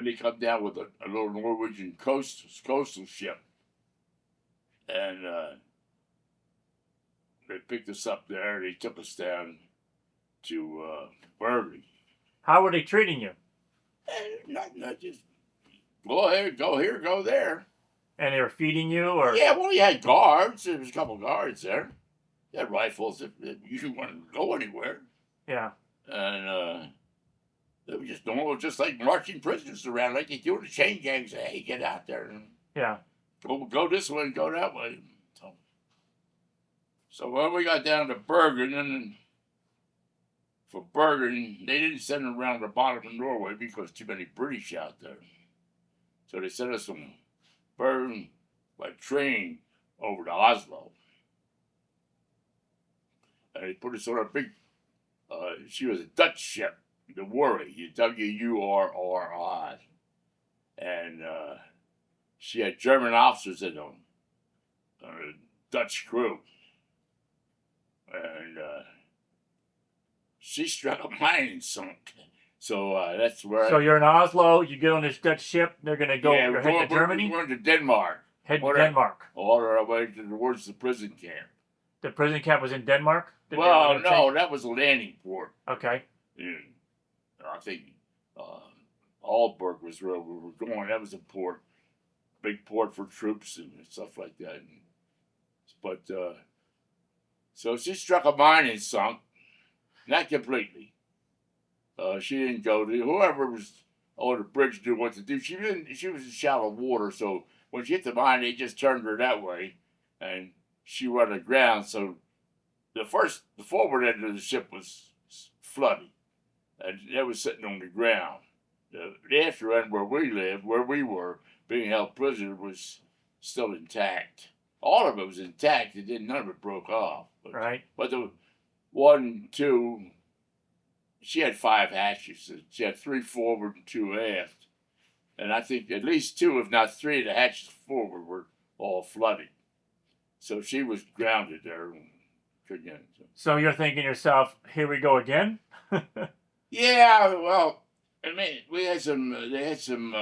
they come down with a little Norwegian coastal ship. And they picked us up there. They took us down to Bergen. How were they treating you? Not just go ahead, go here, go there. And they were feeding you, or Yeah, well, you had guards. There was a couple guards there. You had rifles if you didn't want to go anywhere. yeah, And they were just normal, just like marching prisoners around, like they do in the chain gangs. Hey, get out there and yeah. go this way and go that way. So when we got down to Bergen, and for Bergen, they didn't send them around the bottom of Norway because too many British out there. So they sent us from Bergen by train over to Oslo. And they put us on a big, she was a Dutch ship, the Worry, Wurri. And she had German officers in them, Dutch crew. And she struck a mine and sunk. So that's where. So you're in Oslo. You get on this Dutch ship. They're gonna go. Yeah, you're heading to Germany. We're going to Denmark. Head to Denmark. All our way towards the prison camp. The prison camp was in Denmark. Well, no, that was a landing port. Okay. And I think Aalborg was where we were going. That was a port, big port for troops and stuff like that. But so she struck a mine and sunk, not completely. She didn't go to whoever was on the bridge knew what to do. She was in shallow water, so when she hit the mine, they just turned her that way, and she went aground. So the forward end of the ship was flooded, and it was sitting on the ground. The after end where we were being held prisoner, was still intact. All of it was intact. None of it broke off. Right. But the 1, 2, she had 5 hatches. She had 3 forward and 2 aft. And I think at least 2, if not 3, of the hatches forward were all flooded. So she was grounded there. So you're thinking to yourself, here we go again? Yeah, well, I mean, they had some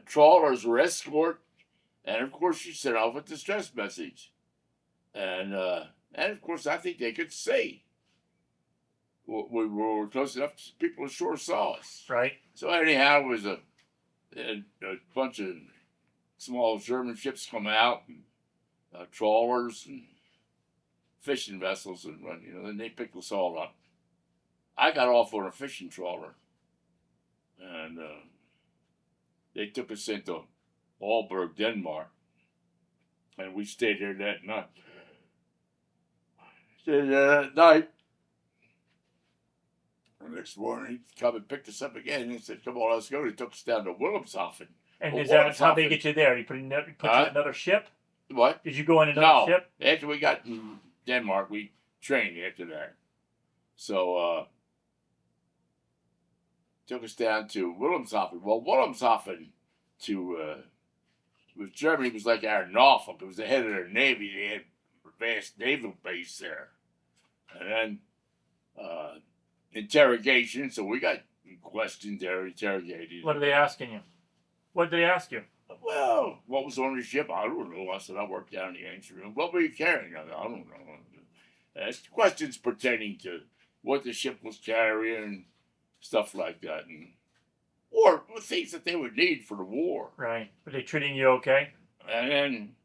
trawlers were escort, and of course she sent off a distress message. And of course I think they could see. We were close enough to people ashore saw us. Right. So anyhow, it was a bunch of small German ships come out, and trawlers and fishing vessels, and then they picked us all up. I got off on a fishing trawler, and they took us into Aalborg, Denmark, and we stayed there that night. The next morning, he come and picked us up again, and he said, "Come on, let's go." He took us down to Wilhelmshaven. And Well, is that how they Wilhelmshaven- get you there? You put you in another ship? What? Did you go in another No. ship? After we got in Denmark, we trained after that. So took us down to Wilhelmshaven. Well, Wilhelmshaven with Germany was like our Norfolk. It was the head of their navy. They had a vast naval base there. And then interrogation. So we got questioned there, interrogated. What are they asking you? What did they ask you? Well, what was on the ship? I don't know. I said, I worked down in the engine room. What were you carrying? I don't know. Questions pertaining to what the ship was carrying and stuff like that. Or things that they would need for the war. Right. Were they treating you okay? And then,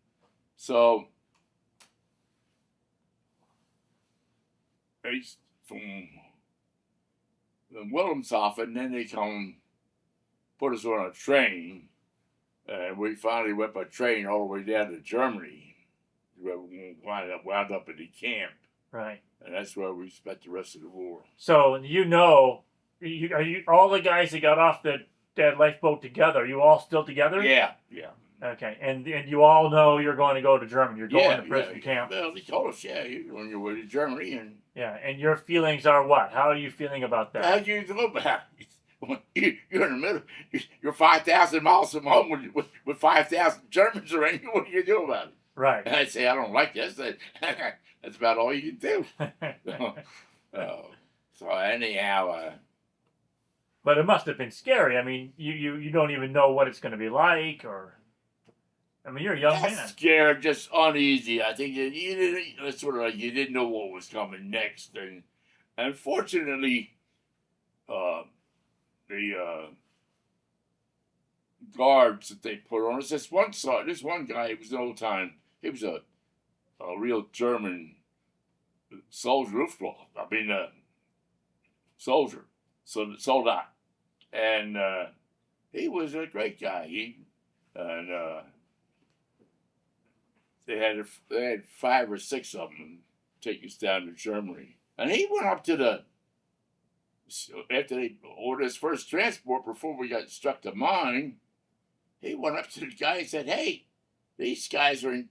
so, from Wilhelmshaven, then they come put us on a train, and we finally went by train all the way down to Germany. Where we wound up in the camp, Right. and that's where we spent the rest of the war. So you know, are you all the guys that got off that lifeboat together? Are you all still together? Yeah. Okay, and you all know you're going to go to Germany. You're going to prison camp. Well, they told us, you're on your way to Germany, and Yeah, and your feelings are what? How are you feeling about that? how do you know about it? You're in the middle. You're 5,000 miles from home with 5,000 Germans around you. What do you do about it? Right. And I say, I don't like this. That's about all you can do. So anyhow, But it must have been scary. I mean, you don't even know what it's going to be like, or I mean, you're a young man. scared, just uneasy. I think you didn't. It's sort of like you didn't know what was coming next, and unfortunately, the guards that they put on us. This one guy, he was an old time. He was a real German soldier, soldier, soldat, and he was a great guy. They had 5 or 6 of them take us down to Germany, and he went up to after they ordered his first transport before we got struck to mine. He went up to the guy and said, "Hey, these guys are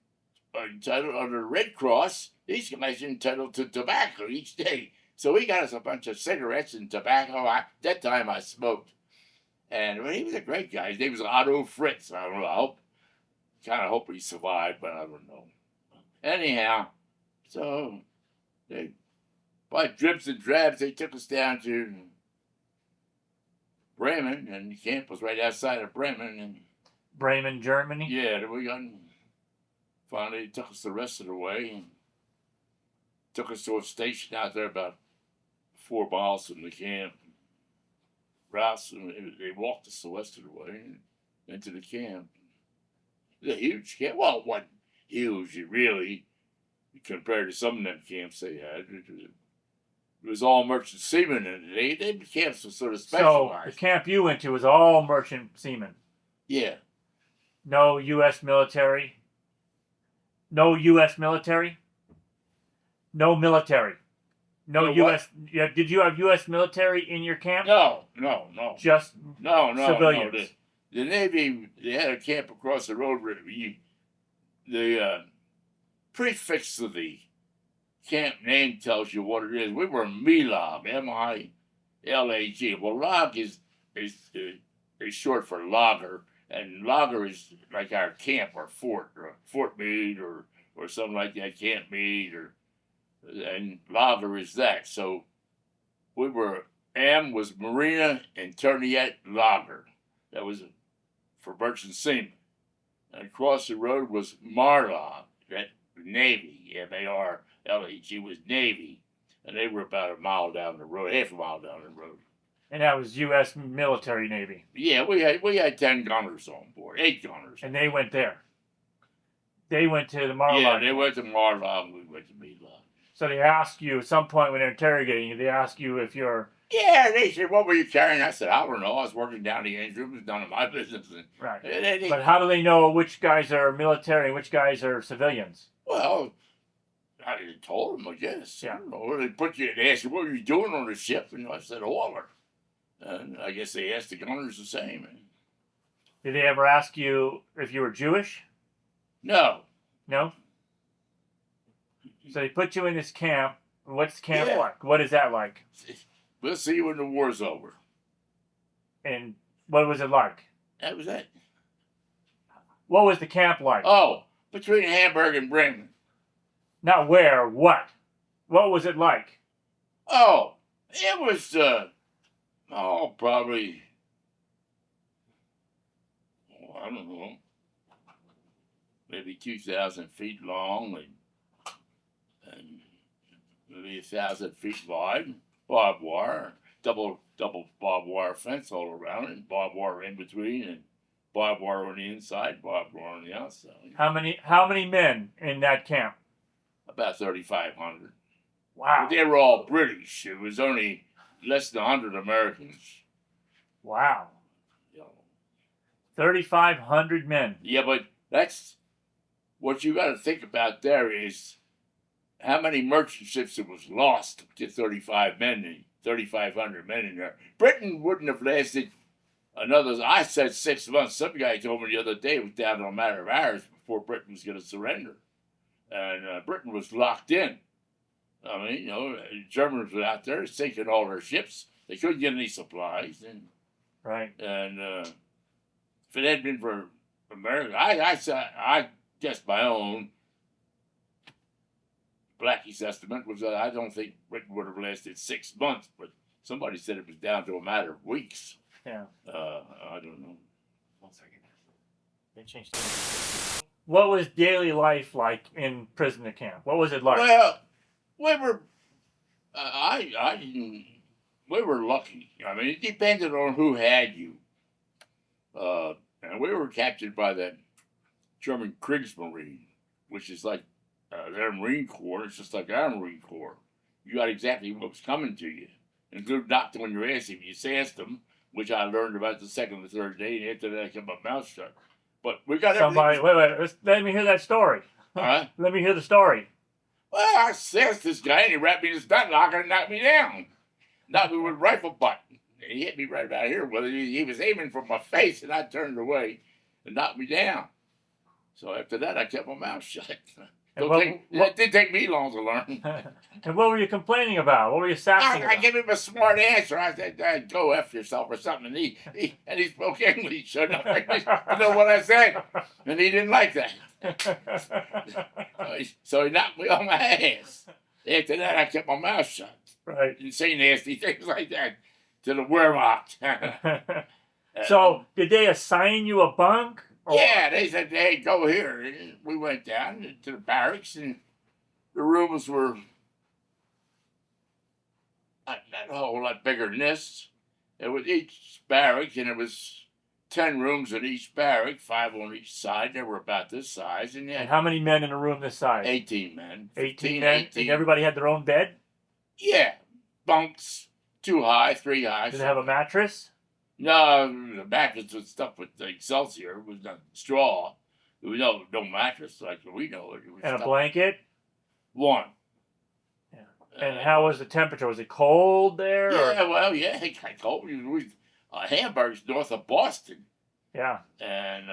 entitled under the Red Cross. These guys are entitled to tobacco each day." So he got us a bunch of cigarettes and tobacco. That time I smoked, and he was a great guy. His name was Otto Fritz. I don't know. Kind of hope he survived, but I don't know. Anyhow, so by drips and drabs, they took us down to Bremen, and the camp was right outside of Bremen. And Bremen, Germany. yeah, finally took us the rest of the way, and took us to a station out there about 4 miles from the camp. Rouse, and they walked us the rest of the way into the camp. It was a huge camp. Well, it wasn't huge, really, compared to some of them camps they had. It was all merchant seamen, and they camps were sort of specialized. So the camp you went to was all merchant seamen. Yeah. No U.S. military. No U.S. military. No military. No No U.S. Yeah, did you have U.S. military in your camp? No. Just No. civilians. No. The Navy, they had a camp across the road. The prefix of the camp name tells you what it is. We were Milag, M-I-L-A-G. Well, log is short for lager, and lager is like our camp or Fort Meade or something like that, Camp Meade, and lager is that. So we were, M was Marina and Terniet Lager. That was for merchant seamen. And across the road was Marlag, that Navy, M-A-R-L-A-G was Navy. And they were about a mile down the road, half a mile down the road. And that was U.S. military Navy. Yeah, we had 10 gunners on board, 8 gunners. And they went there. They went to the Marlag. Yeah, they went to Marlag and we went to Milag. So they ask you, at some point when they're interrogating you, they ask you if you're... Yeah, they said, "What were you carrying?" I said, "I don't know. I was working down the engine room. It's none of my business." Right. They, But how do they know which guys are military and which guys are civilians? well, I told them, I guess. Yeah. I don't know. They asked you, "What were you doing on the ship?" And I said, "Oiler." And I guess they asked the gunners the same. Did they ever ask you if you were Jewish? No. No? So they put you in this camp. What's camp Yeah. like? What is that like? We'll see you when the war's over. And what was it like? That was it. What was the camp like? Oh, between Hamburg and Bremen. Not where, what? What was it like? Oh, it was, probably, I don't know, maybe 2,000 feet long and maybe 1,000 feet wide. Barbed wire, double barbed wire fence all around it, barbed wire in between, and barbed wire on the inside, barbed wire on the outside. How many men in that camp? About 3,500. Wow. But they were all British. It was only less than 100 Americans. Wow. You know. 3,500 men. Yeah, but that's what you got to think about there is how many merchant ships that was lost to 3,500 men in there. Britain wouldn't have lasted another, I said 6 months. Some guy told me the other day it was down to a matter of hours before Britain was going to surrender. And Britain was locked in. I mean, the Germans were out there sinking all their ships. They couldn't get any supplies. Right. And if it had been for America, I guess my own Blackie's estimate was that I don't think Britain would have lasted 6 months, but somebody said it was down to a matter of weeks. Yeah. I don't know. 1 second. They changed it. What was daily life like in prisoner camp? What was it like? Well, we were, we were lucky. I mean, it depended on who had you. And we were captured by the German Kriegsmarine, which is like their Marine Corps. It's just like our Marine Corps. You got exactly what was coming to you. Including knocking on your ass if you sassed them, which I learned about the second or third day, and after that I kept my mouth shut. But we got Somebody, wait, let me hear that story. Huh? Let me hear the story. Well, I sassed this guy, and he wrapped me in his butt locker and knocked me down. Knocked me with a rifle butt. And he hit me right about here. Well, he was aiming for my face, and I turned away and knocked me down. So after that, I kept my mouth shut. It didn't take me long to learn. And what were you complaining about? What were you sassing I about? gave him a smart answer. I said, go F yourself or something. And he spoke English. So I know what I said. And he didn't like that. So he knocked me on my ass. After that, I kept my mouth shut. Right. Didn't say nasty things like that to the Wehrmacht. So, did they assign you a bunk? Or? Yeah, they said, hey, go here. And we went down to the barracks, and the rooms were not a whole lot bigger than this. It was each barrack, and it was 10 rooms in each barrack, 5 on each side. They were about this size. And how many men in a room this size? 18 men. 18 men? 18. And everybody had their own bed? Yeah. Bunks. 2 high, 3 high. Did they have a mattress? No, the mattress was stuffed with Excelsior. It was not straw. There was no mattress like we know it. And a blanket? 1. Yeah. And how was the temperature? Was it cold there? Yeah, or? well, yeah, it got cold. We was Hamburg's north of Boston. Yeah. And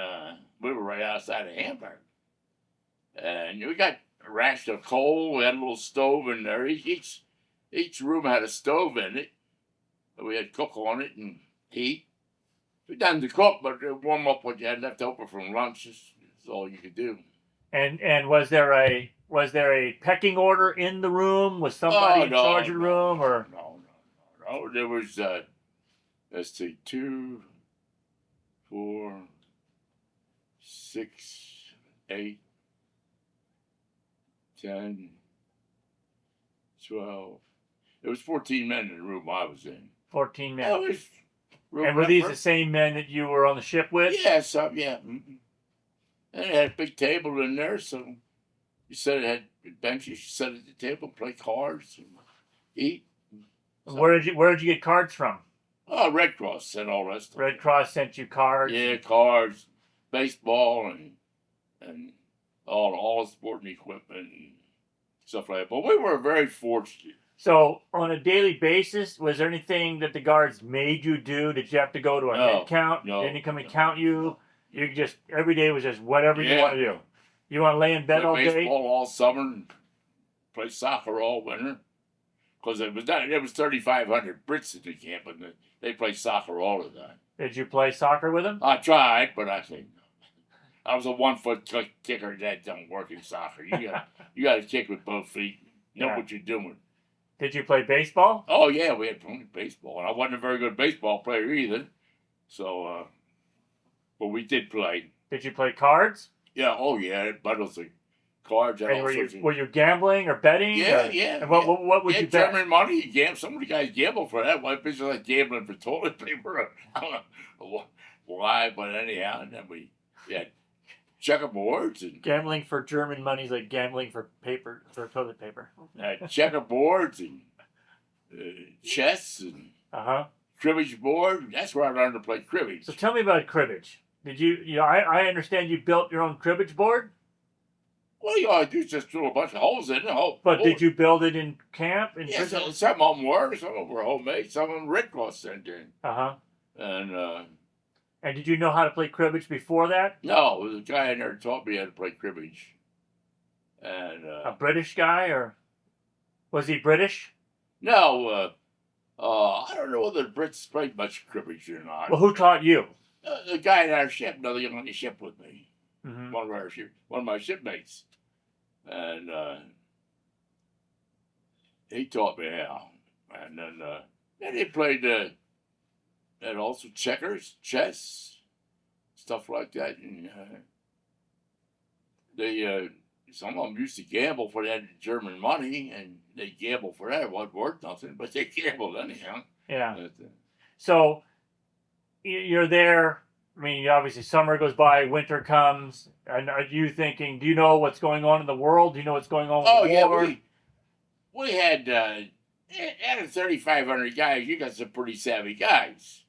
we were right outside of Hamburg. And we got a ration of coal. We had a little stove in there. Each room had a stove in it. We had cook on it and heat. We done to cook, but warm up what you had left over from lunch. That's all you could do. And was there a pecking order in the room? Was somebody in charge of the room? Or No. There was let's see, 2, 4, 6, 8, 10, 12. There was 14 men in the room I was in. 14 men. And were these the same men that you were on the ship with? Yeah, yeah. Mm-hmm. And it had a big table in there, so you said it had benches. You sit at the table, play cards, and eat. So. Where did you get cards from? Oh, Red Cross sent all that stuff. Red Cross sent you cards? Yeah, cards, baseball, and all the sporting equipment and stuff like that. But we were very fortunate. So, on a daily basis, was there anything that the guards made you do? Did you have to go to a head count? No. Did they come and count you? You just, every day was just whatever you want to do. You want to lay in bed all day? Baseball all summer and play soccer all winter. Because it was 3,500 Brits in the camp, and they played soccer all the time. Did you play soccer with them? I tried, but I think I was a 1-foot kicker. That don't work in soccer. You got to kick with both feet. Know what you're doing. Did you play baseball? Oh yeah, we had plenty of baseball, and I wasn't a very good baseball player either. So, but we did play. Did you play cards? Yeah. Oh yeah, bundles of cards. And were you gambling or betting? Yeah, or, yeah. And what would you bet? German money. You gamble. Some of the guys gamble for that. Why bitches like gambling for toilet paper? I don't know why, but anyhow, and then we had checkerboards and Gambling for German money is like gambling for toilet paper. checkerboards and chess and Uh-huh. cribbage board. That's where I learned to play cribbage. So tell me about cribbage. Did I understand you built your own cribbage board? Well, you all do is just drill a bunch of holes in it. But did you build it in camp? Yeah, some of them were. Some of them were homemade. Some of them Red Cross sent in. Uh-huh. And did you know how to play cribbage before that? no, the guy in there taught me how to play cribbage. And A British guy, or was he British? no, I don't know whether the Brits played much cribbage or not. Well, who taught you? The guy in our ship, another guy on the ship with me, Mm-hmm. one of my shipmates, and he taught me how. And then he played and also checkers, chess, stuff like that. And they some of them used to gamble for that German money, and they gambled for that. It wasn't worth nothing, but they gambled anyhow. Yeah. But, So you're there. I mean, obviously, summer goes by, winter comes, and are you thinking? Do you know what's going on in the world? Do you know what's going on with the war? we had out of 3,500 guys, you got some pretty savvy guys,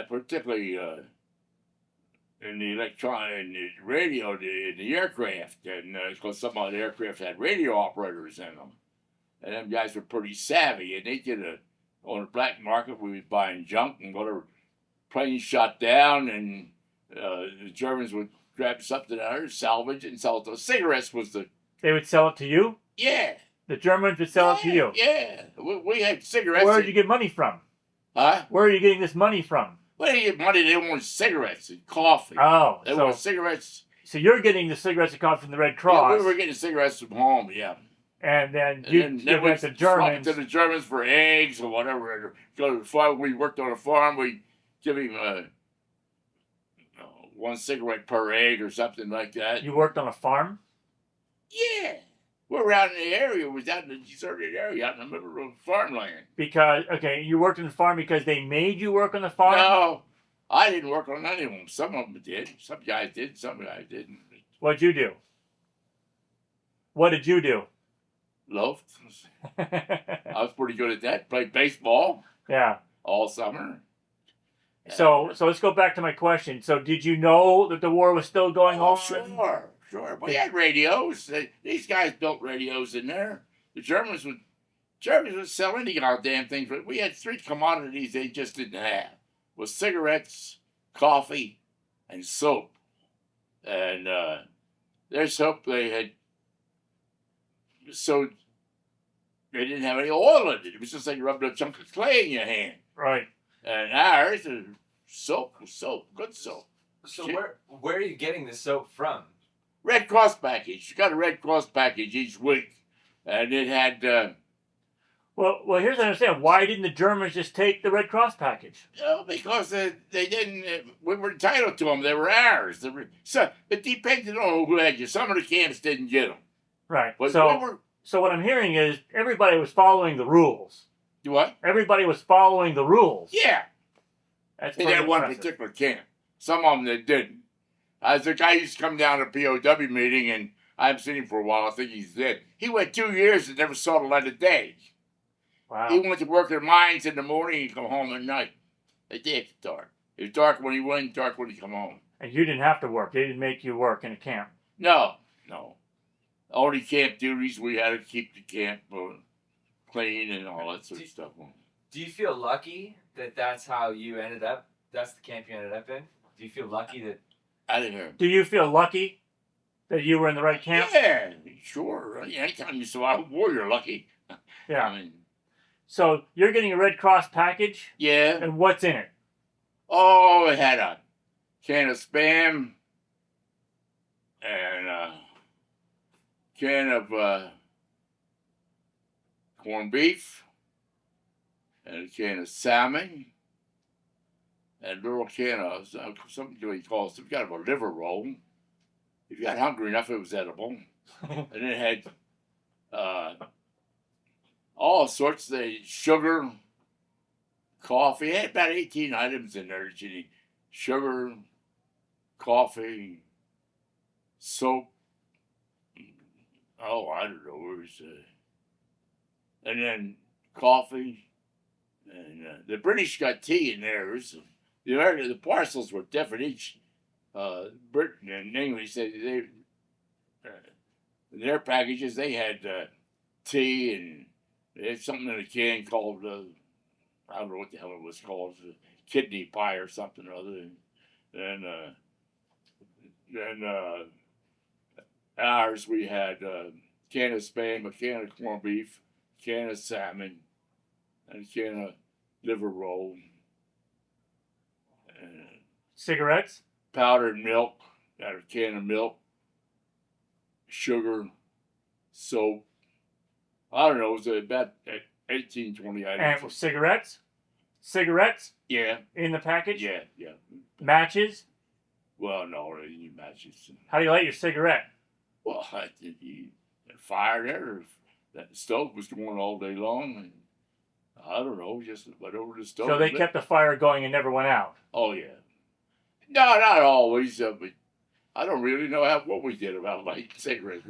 particularly in the in the radio, in the aircraft, and because some of the aircraft had radio operators in them, and them guys were pretty savvy, and they did on the black market. We was buying junk, and whatever planes shot down, and the Germans would grab something out of it, salvage it, and sell it to cigarettes. They would sell it to you? Yeah. The Germans would sell it to you? Yeah. We had cigarettes. Where did you get money from? Huh? Where are you getting this money from? Well, they get money. They want cigarettes and coffee. Oh. They want cigarettes. So you're getting the cigarettes and coffee from the Red Cross. Yeah, we were getting cigarettes from home, yeah. And then you give it to the Germans. To the Germans for eggs or whatever. Go to the farm. We worked on a farm. We give him one cigarette per egg or something like that. You worked on a farm? Yeah. We're out in the area. We was out in the deserted area, out in the middle of farmland. Because, okay, you worked on the farm because they made you work on the farm? No, I didn't work on any of them. Some of them did. Some guys did. Some guys didn't. What'd you do? What did you do? Loafed. I was pretty good at that. Played baseball. Yeah. All summer. So let's go back to my question. So did you know that the war was still going on? Sure. We had radios. These guys built radios in there. The Germans would sell any goddamn thing. But we had three commodities they just didn't have. Was cigarettes, coffee, and soap. And their soap they had, so they didn't have any oil in it. It was just like rubbing a chunk of clay in your hand. Right. And ours, soap, good soap. So where are you getting the soap from? Red Cross package. You got a Red Cross package each week. And it had... Well, here's what I understand. Why didn't the Germans just take the Red Cross package? Because they didn't... we were entitled to them. They were ours. So it depended on who had you. Some of the camps didn't get them. Right. But so what I'm hearing is everybody was following the rules. You what? Everybody was following the rules. Yeah. That's in that one particular camp. Some of them that didn't. The guy used to come down to a POW meeting, and I haven't seen him for a while. I think he's dead. He went 2 years and never saw the light of day. Wow. He went to work at mines in the morning and come home at night. It did dark. It was dark when he went, dark when he come home. And you didn't have to work. They didn't make you work in a camp. No. Only camp duties, we had to keep the camp clean and all that sort of stuff. Do you feel lucky that that's how you ended up? That's the camp you ended up in? Do you feel lucky that... I didn't hear him. Do you feel lucky that you were in the right camp? Yeah, sure. Anytime you survive a war, you're lucky. Yeah. I mean... So you're getting a Red Cross package? Yeah. And what's in it? Oh, it had a can of Spam and a can of corned beef and a can of salmon and a little can of something we call some kind of a liver roll. If you got hungry enough, it was edible. And it had all sorts of sugar, coffee. It had about 18 items in there that you need. Sugar, coffee, soap. Oh, I don't know. It was, and then coffee. And the British got tea in theirs. The American, the parcels were different. Each Britain and English, they in their packages they had tea, and they had something in a can called I don't know what the hell it was called, kidney pie or something or other. And then ours we had a can of spam, a can of corned beef, a can of salmon, and a can of liver roll, and Cigarettes? powdered milk, got a can of milk, sugar, soap. I don't know, it was about 18, 20 items. And cigarettes? Cigarettes Yeah, in the package? yeah. Matches? Well, no, they didn't matches. How do you light your cigarette? Well, I did you fire there. That stove was going all day long, and I don't know, just whatever the stove. So they kept the fire going and never went out. Oh yeah. No, not always, but I don't really know what we did about lighting cigarettes.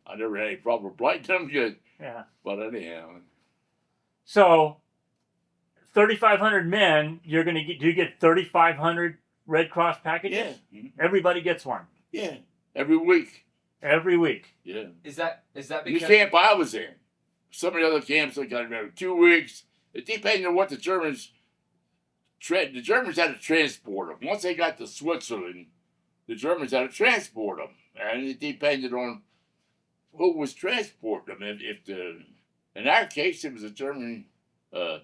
I never had any problem lighting them good. Yeah. But anyhow. So, 3,500 men, you're gonna get. Do you get 3,500 Red Cross packages? Yeah. Everybody gets one. Yeah. Every week. Every week. Yeah. Is that The because camp I was in, some of the other camps, I got every 2 weeks. It depended on what the Germans had to transport them. Once they got to Switzerland, the Germans had to transport them, and it depended on who was transporting them. In our case, it was a German. Our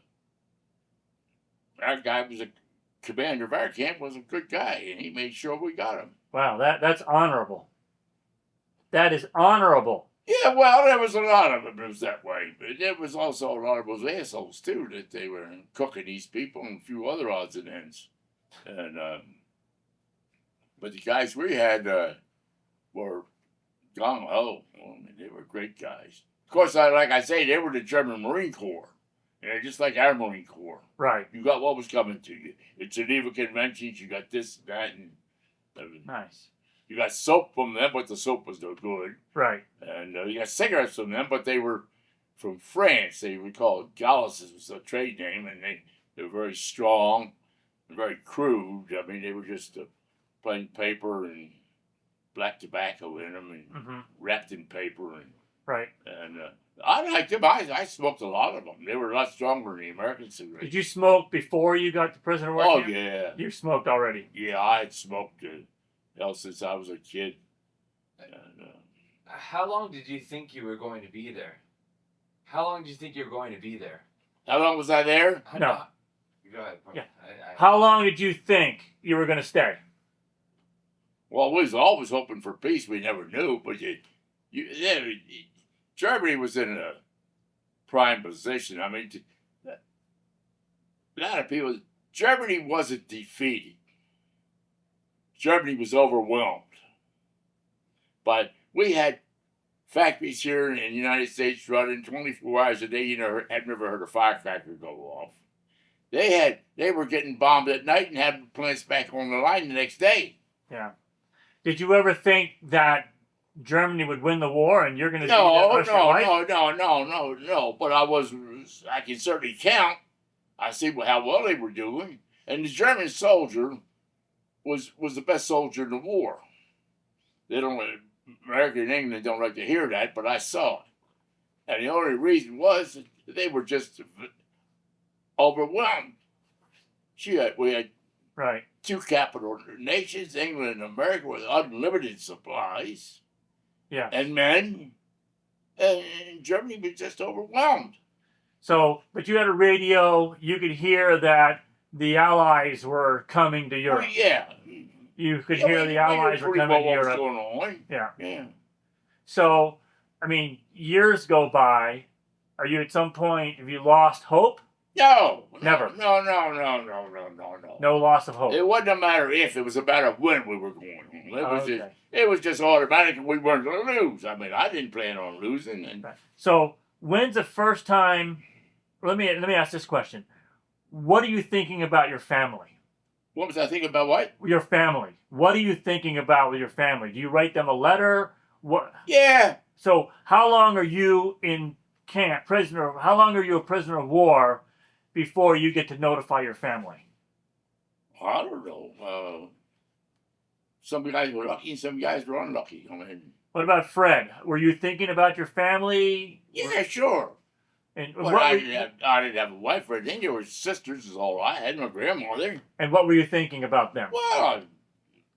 guy was a commander of our camp, was a good guy, and he made sure we got him. Wow, that's honorable. That is honorable. Yeah, well, there was a lot of them. It was that way, but there was also a lot of those assholes too that they were cooking these people and a few other odds and ends. And but the guys we had were gung ho. I mean, they were great guys. Of course, like I say, they were the German Marine Corps. Yeah, just like our Marine Corps. Right. You got what was coming to you. It's Geneva Conventions. You got this, that, and Nice. you got soap from them, but the soap was no good. Right. And you got cigarettes from them, but they were from France. They were called Galluses, was the trade name, and they were very strong and very crude. I mean, they were just plain paper and black tobacco in them and wrapped in paper. Right. And I liked them. I smoked a lot of them. They were a lot stronger than the American cigarettes. Did you smoke before you got to prison work? Oh, camp? yeah. You smoked already. Yeah, I had smoked since I was a kid. And, how long did you think you were going to be there? How long did you think you were going to be there? how long was I there? No. Go ahead. Yeah. How long did you think you were going to stay? Well, we was always hoping for peace. We never knew, but Germany was in a prime position. I mean, a lot of people. Germany wasn't defeated. Germany was overwhelmed. But we had factories here in the United States running 24 hours a day. I've never heard a firecracker go off. They were getting bombed at night and had plants back on the line the next day. Yeah. Did you ever think that Germany would win the war and you're going to No. But I can certainly count. I see how well they were doing. And the German soldier was the best soldier in the war. America and England don't like to hear that, but I saw it. And the only reason was that they were just overwhelmed. We had right. two capital nations, England and America, with unlimited supplies. Yeah. And men. And Germany was just overwhelmed. So, but you had a radio, you could hear that the Allies were coming to Europe. Well, yeah. You could hear the Allies were coming to Europe. What was going on. Yeah. Yeah. So, I mean, years go by. Are you at some point, have you lost hope? No. Never. No. No loss of hope. It wasn't a matter if, it was a matter of when we were going home. It was just automatic, and we weren't going to lose. I mean, I didn't plan on losing. And So, when's the first time? Let me ask this question: what are you thinking about your family? What was I thinking about? What? Your family. What are you thinking about with your family? Do you write them a letter? What? Yeah. So how long are you in camp, prisoner? How long are you a prisoner of war before you get to notify your family? I don't know. Some guys were lucky and some guys were unlucky. I mean, What about Fred? Were you thinking about your family? yeah, sure. And But what I were, didn't have a wife or anything. There were sisters, is all I had. My grandmother. and what were you thinking about them? Well,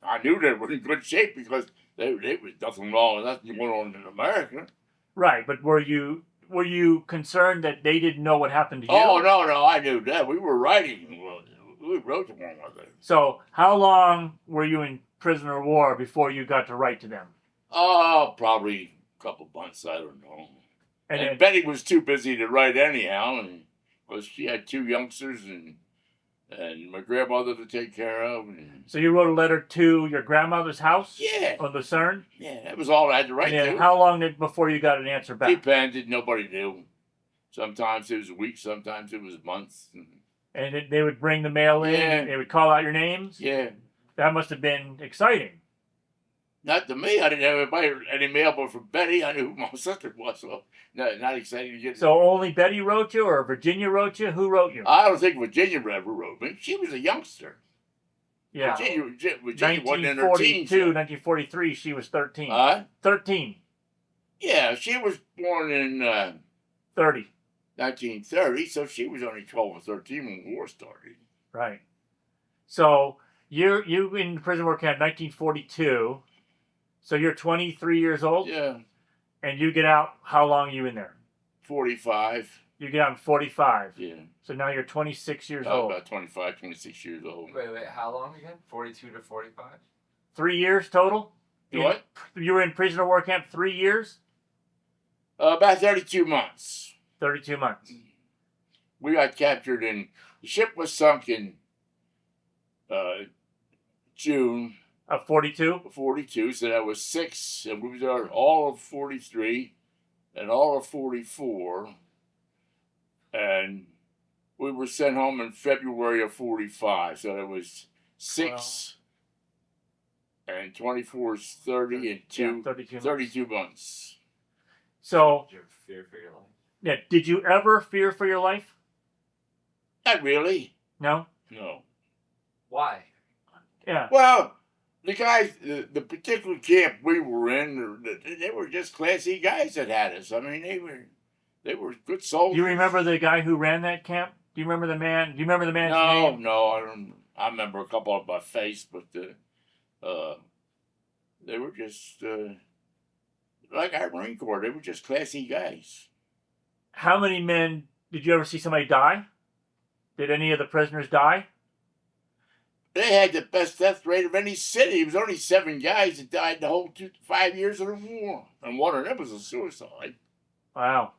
I knew they were in good shape because they was nothing wrong with nothing going on in America. Right, but were you concerned that they didn't know what happened to you? Oh, no, I knew that. We were writing. We wrote to one another. So how long were you in prisoner of war before you got to write to them? Oh, probably a couple months. I don't know. And And then, Betty was too busy to write anyhow, and because she had 2 youngsters and my grandmother to take care of. And so you wrote a letter to your grandmother's house yeah, on Lucerne? yeah, that was all I had to write And then to. how long before you got an answer back? Depended. Nobody knew. Sometimes it was a week. Sometimes it was months. And they would bring the mail in. Yeah. They would call out your names. Yeah. That must have been exciting. Not to me. I didn't have any mail, but from Betty, I knew who my sister was. So not exciting to get. So only Betty wrote you, or Virginia wrote you? Who wrote you? I don't think Virginia ever wrote me. She was a youngster. Yeah. Virginia wasn't in her 1942, teens. yet. 1943, she was 13. 13, Yeah, she was born in 30. 1930, so she was only 12 or 13 when the war started. Right. So you in prison work camp 1942. So you're 23 years old? Yeah, And you get out, how long are you in there? 45. You get out in 45. Yeah, So now you're 26 years I was old. about 25, 26 years old. Wait, how long again? 42 to 45? 3 years total? What? You were in prisoner war camp 3 years? About 32 months. 32 months. We got captured in, the ship was sunk in June Of 42? of 42, so that was 6, and we were there all of 43 and all of 44, and we were sent home in February of 45, so that was 6 and 24 is 30 and 2, Yeah, 32 months. 32 months. So, Did you fear for your life? yeah, did you ever fear for your life? Not really. No? No. Why? Yeah. Well, the guys, the particular camp we were in, they were just classy guys that had us. I mean, they were good soldiers. Do you remember the guy who ran that camp? Do you remember the man? Do you remember the man's No, name? no, I don't. I remember a couple of my face, but they were just like our Marine Corps. They were just classy guys. How many men did you ever see somebody die? Did any of the prisoners die? They had the best death rate of any city. It was only 7 guys that died the whole 5 years of the war, and one of them was a suicide. Wow.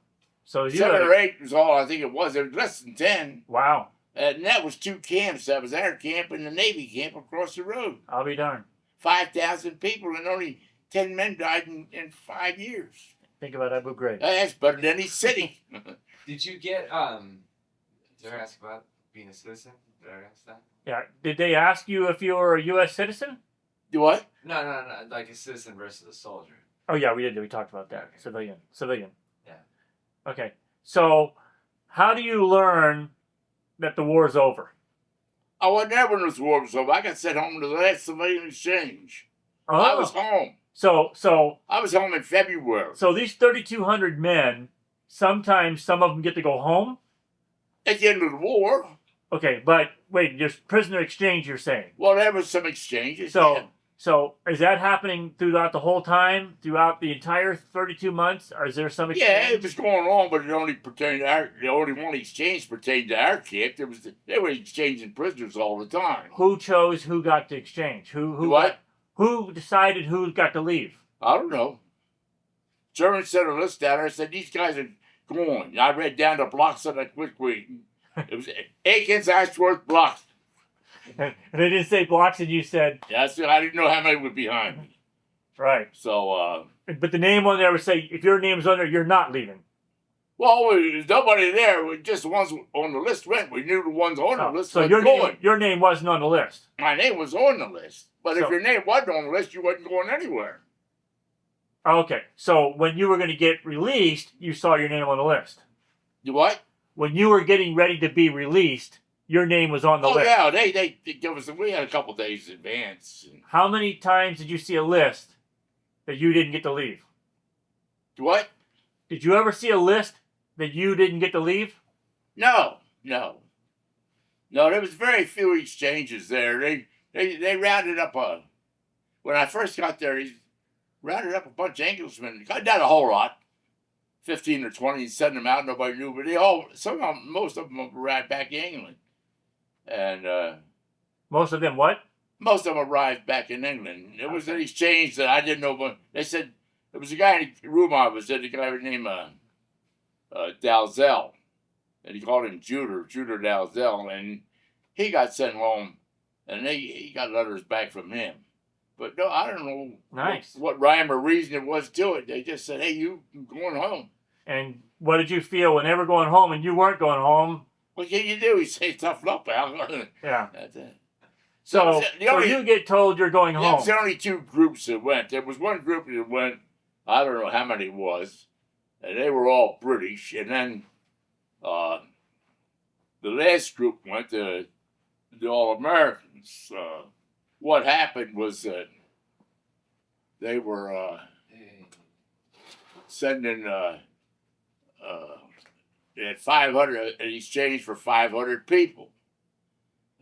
So you 7 had or 8 was all I think it was. It was less than 10. wow. And that was 2 camps. That was our camp and the Navy camp across the road. I'll be darned. 5,000 people and only 10 men died in 5 years. Think about Abu Ghraib. That's better than any city. Did you get, did I ask about being a citizen? Did I ask that? Yeah. Did they ask you if you were a U.S. citizen? Do what? No, like a citizen versus a soldier. Oh yeah, we did. We talked about that. Okay. Civilian. Yeah. Okay. So, how do you learn that the war is over? I wasn't there when this war was over. I got sent home to the last civilian exchange. Oh. I was home. So I was home in February. So these 3,200 men, sometimes some of them get to go home. At the end of the war. Okay, but wait, just prisoner exchange, you're saying? Well, there was some exchanges. So, yeah. so is that happening throughout the whole time, throughout the entire 32 months, or is there some exchange? Yeah, it was going on, but it only pertained to our. The only one exchange pertained to our camp. They were exchanging prisoners all the time. Who chose who got to exchange? Who What? Who decided who got to leave? I don't know. German sent a list down there. Said these guys are going. I read down to Blockston a quick week. It was Aikens, Ashworth, Blockston. And they didn't say blocks, and you said Yeah, I didn't know how many were behind me. right. So, But the name on there would say if your name's on there, you're not leaving. Well, there's nobody there. We just the ones on the list went. We knew the ones on the list So were your going. name, your name wasn't on the list. My name was on the list. But So- if your name wasn't on the list, you wasn't going anywhere. Okay. So when you were going to get released, you saw your name on the list. You what? When you were getting ready to be released, your name was on the Oh, list. yeah. They give us, we had a couple days in advance. How many times did you see a list that you didn't get to leave? What? Did you ever see a list that you didn't get to leave? No. There was very few exchanges there. They rounded up when I first got there, he rounded up a bunch of Englishmen. Got down a whole lot. 15 or 20, sent them out, nobody knew, but most of them arrived back in England. And Most of them what? most of them arrived back in England. It was an exchange that I didn't know, but they said, there was a guy in the room I was in, a guy named Dalzell, and he called him Judah Dalzell, and he got sent home, and he got letters back from him. But no, I don't know what rhyme or reason it was to it. They just said, hey, you going home. And what did you feel when they were going home and you weren't going home? What can you do? He said, toughen up, pal. Yeah. That's it. So you get told you're going home. There's only two groups that went. There was one group that went, I don't know how many it was, and they were all British. And then the last group went to the All-Americans. What happened was that they were sending they had 500 in exchange for 500 people.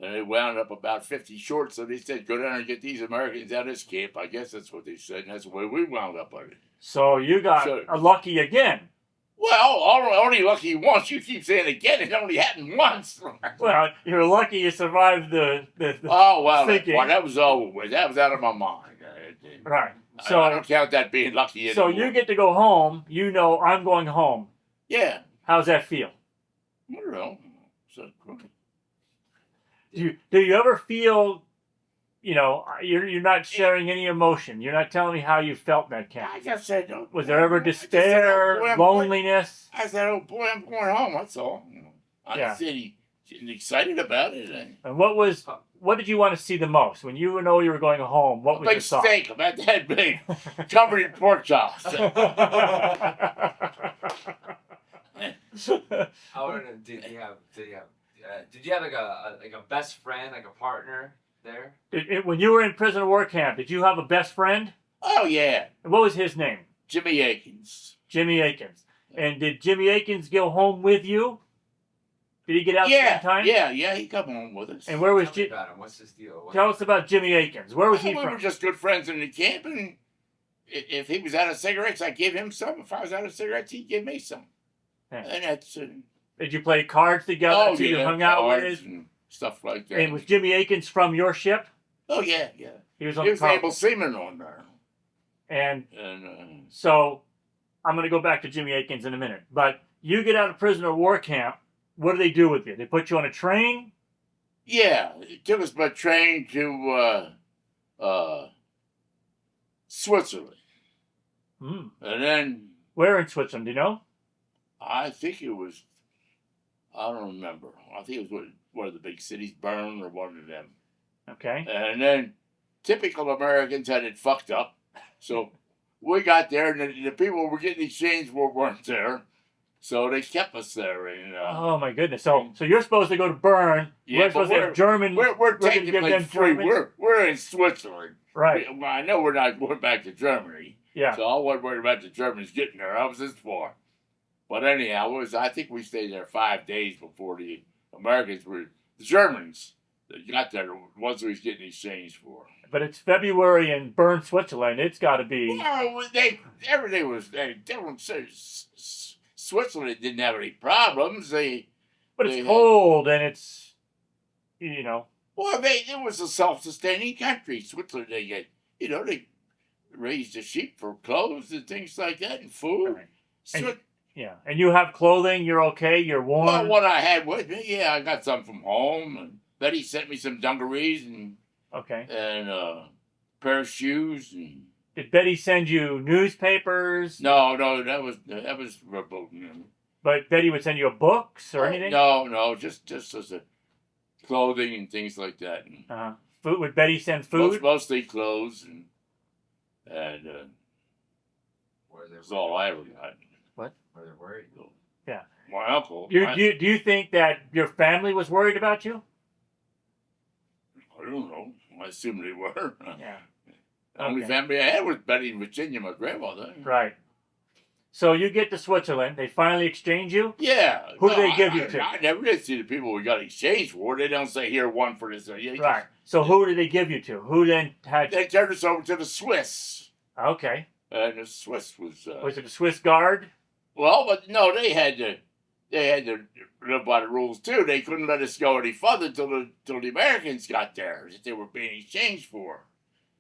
And they wound up about 50 short, so they said, go down and get these Americans out of this camp. I guess that's what they said, and that's the way we wound up on it. So you got lucky again. Well, only lucky once. You keep saying again, it only happened once. Well, you're lucky you survived the oh, well, thinking. That was over with. That was out of my mind. Right. So I don't count that being lucky anymore. So you get to go home. You know, I'm going home. Yeah. How's that feel? I don't know. Do you ever feel, you're not sharing any emotion? You're not telling me how you felt in that camp. I just said, was there ever despair, loneliness? I said, oh boy, I'm going home. That's all. I didn't see any excited about it. And what did you want to see the most when you know you were going home? What was your thought? A big steak about that big, covered in pork chops. Did you have like a best friend, like a partner there? When you were in prisoner of war camp, did you have a best friend? Oh yeah. And what was his name? Jimmy Akins. Jimmy Akins. And did Jimmy Akins go home with you? Did he get out at the same time? Yeah, he come home with us. And where was Tell me about him. What's his deal? Tell us about Jimmy Akins. Where was he from? We were just good friends in the camp, and if he was out of cigarettes, I'd give him some. If I was out of cigarettes, he'd give me some. Yeah. And that's... Did you play cards together? Oh, you hung out with and stuff like that. And was Jimmy Akins from your ship? Oh, yeah. He was on the able seaman on there. And so I'm going to go back to Jimmy Akins in a minute. But you get out of prisoner of war camp. What do they do with you? They put you on a train? Yeah. It took us by train to Switzerland. And then... Where in Switzerland? Do you know? I think it was... I don't remember. I think it was one of the big cities, Bern or one of them. Okay. And then typical Americans had it fucked up. So we got there, and the people were getting exchanged weren't there. So they kept us there. And, oh, my goodness. So you're supposed to go to Bern. Yeah, we're supposed to have German. We're technically free. We're in Switzerland. Right. I know we're not going back to Germany. Yeah. So I wasn't worried about the Germans getting there. I was this far. But anyhow, I think we stayed there 5 days before the Americans the Germans that got there, the ones we was getting exchanged for. But it's February in Bern, Switzerland. It's got to be... Well, everything was... Switzerland didn't have any problems. But it's cold and it's, Well, it was a self-sustaining country. Switzerland, they raised the sheep for clothes and things like that and food. Right. And you have clothing, you're okay, you're warm? Well, what I had with me, I got some from home. And Betty sent me some dungarees and a pair of shoes. And did Betty send you newspapers? No, that was verboten. But Betty would send you books or anything? No, just as a clothing and things like that. And Food? Would Betty send food? mostly clothes and that's all I ever got. Were they worried? Yeah. My uncle. Do you think that your family was worried about you? I don't know. I assume they were. Yeah. The only Okay. family I had was Betty in Virginia, my grandmother. Right. So you get to Switzerland. They finally exchange you. Yeah. Who do they give you to? I never did see the people we got exchanged for. They don't say here one for this. Right. So who did they give you to? Who then had? They turned us over to the Swiss. Okay. And the Swiss was. Was it the Swiss Guard? Well, but no, they had to live by the rules too. They couldn't let us go any further till the Americans got there that they were being exchanged for.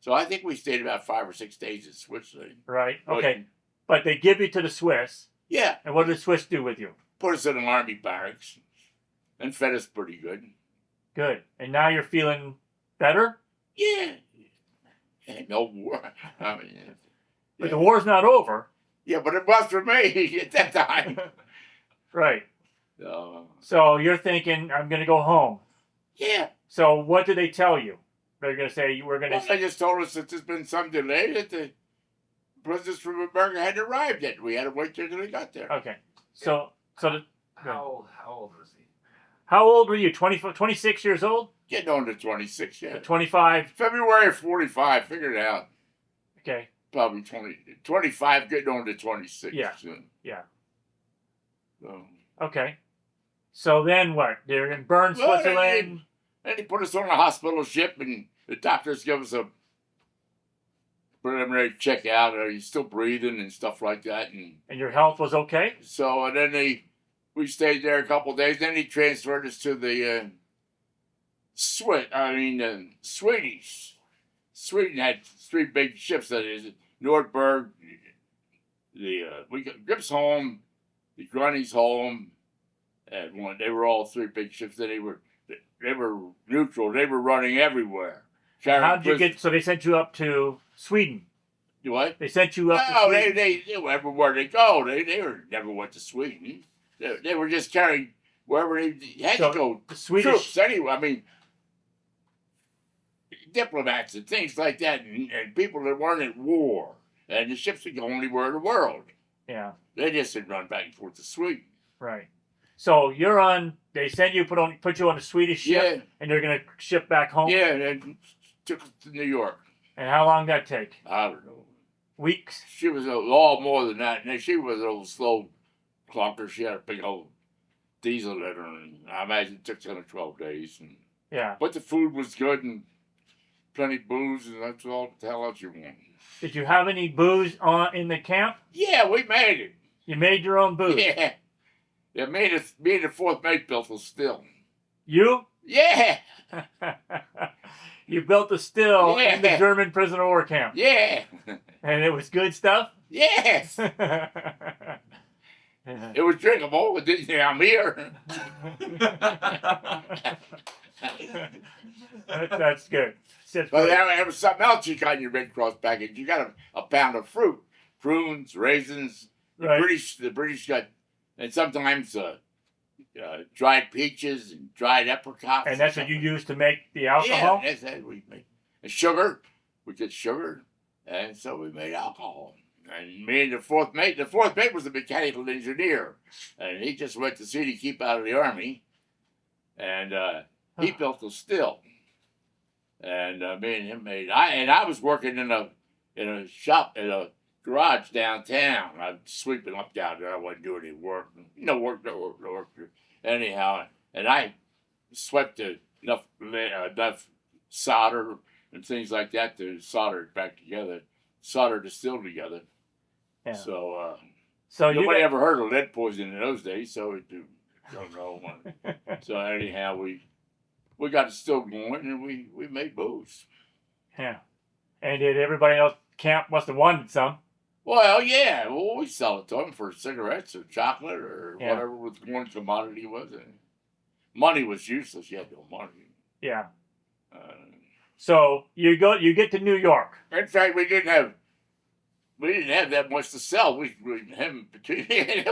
So I think we stayed about 5 or 6 days in Switzerland. Right. Okay. But they give you to the Swiss. Yeah. And what did the Swiss do with you? Put us in an army barracks and fed us pretty good. Good. And now you're feeling better? Yeah. No war. I mean, yeah. But the war's not over. Yeah, but it was for me at that time. Right. So you're thinking, I'm going to go home. Yeah. So what did they tell you? They're going to say you were going to... Well, they just told us that there's been some delay that the prisoners from America hadn't arrived yet. We had to wait till they got there. Okay. So How old was he? how old were you? 26 years old? Getting on to 26, yeah. 25? February 45, figured it out. Okay. Probably 25, getting on to 26. Yeah. Soon. Yeah. So, Okay. So then what? They're in Bern, well, Switzerland? Then they put us on a hospital ship, and the doctors give us a preliminary check out. Are you still breathing and stuff like that? And your health was okay? So, and then we stayed there a couple of days. Then he transferred us to the Swedish. Sweden had 3 big ships. That is Nordberg, we got Gripsholm, the Grunningsholm, and one. They were all 3 big ships. That they were neutral. They were running everywhere. How did you get? So they sent you up to Sweden. What? They sent you up to No, Sweden. they were everywhere they go. They never went to Sweden. They were just carrying wherever they had to go. The Swedish Troops anyway. I mean, diplomats and things like that, and people that weren't at war, and the ships would go anywhere in the world. Yeah. They just didn't run back and forth to Sweden. Right. So you're on. They send you put you on a Swedish ship, and they're gonna ship back home. Yeah, and took us to New York. And how long did that take? I don't know. Weeks. She was all more than that. And she was an old slow clunker. She had a big old diesel in her, and I imagine it took 10 or 12 days. And, Yeah. but the food was good and plenty of booze, and that's all the hell else you want. Did you have any booze in the camp? Yeah, we made it. You made your own booze. Yeah. Yeah, me and the 4th mate built a still. You? Yeah. You built a still in the German prisoner of war camp. Yeah. And it was good stuff? Yes. It was drinkable, but didn't say I'm here. That's good. But there was something else you got in your Red Cross package. You got a pound of fruit, prunes, raisins. Right. The British got, and sometimes dried peaches and dried apricots. And that's what you use to make the alcohol? Yeah, that's what we make. And sugar, we get sugar, and so we made alcohol. And me and the 4th mate was a mechanical engineer, and he just went to sea to keep out of the army, and he built a still. And me and him made. I was working in a shop in a garage downtown. I was sweeping up down there. I wasn't doing any work. No work. Anyhow, and I swept enough solder and things like that to solder it back together, solder the still together. Yeah. So you nobody ever heard of lead poisoning in those days, so we don't know. So anyhow, we got it still going, and we made booze. Yeah. And did everybody else camp must have wanted some? Well, yeah. Well, we sell it to them for cigarettes or chocolate or whatever the one commodity was. Money was useless. You had no money. Yeah. So you get to New York. In fact, we didn't have we didn't have that much to sell. Between him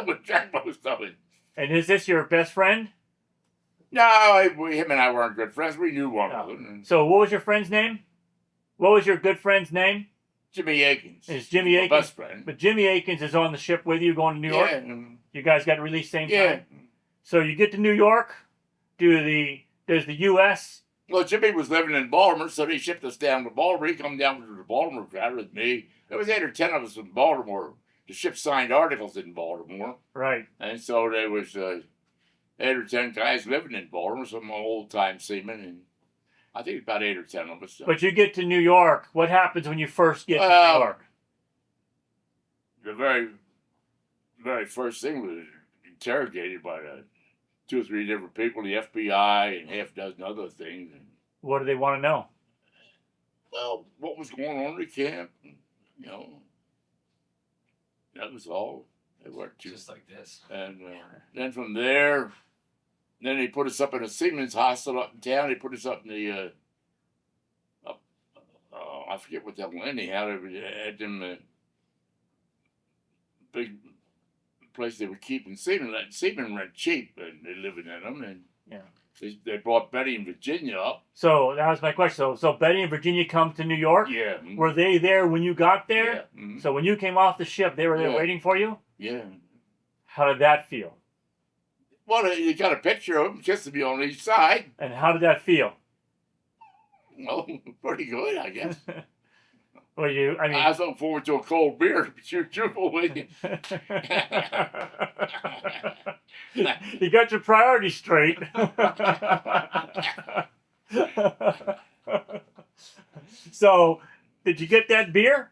would drank most of it. And is this your best friend? No, him and I weren't good friends. We knew one No. another. So what was your friend's name? What was your good friend's name? Jimmy Akins. It's Jimmy my Akins. best friend. But Jimmy Akins is on the ship with you going to New York? Yeah. You guys got released same Yeah. time? So you get to New York. Does the U.S. Well, Jimmy was living in Baltimore, so they shipped us down to Baltimore. He come down to the Baltimore crowd with me. There was 8 or 10 of us in Baltimore. The ship signed articles in Baltimore. Right. And so there was 8 or 10 guys living in Baltimore, some old-time seamen, and I think about 8 or 10 of us. But you get to New York. What happens when you first get to New York? The very, very first thing was interrogated by 2 or 3 different people, the FBI and half a dozen other things. And, What do they want to know? well, what was going on in the camp? And, that was all. They weren't too. Just like this. And then from there, then they put us up in a seamen's hospital up in town. They put us up in the, I forget what that one. Anyhow, they had them big place they were keeping seamen. Seamen rent cheap, and they living in them. And yeah, they brought Betty and Virginia up. So that was my question. So Betty and Virginia come to New York. Yeah. Were they there when you got there? Yeah. Mm-hmm. So when you came off the ship, they were there waiting for you? Yeah. How did that feel? Well, you got a picture of them kissing me on each side. And how did that feel? Well, pretty good, I guess. I mean, I was looking forward to a cold beer, to be truthful with you. You got your priorities straight. So, did you get that beer?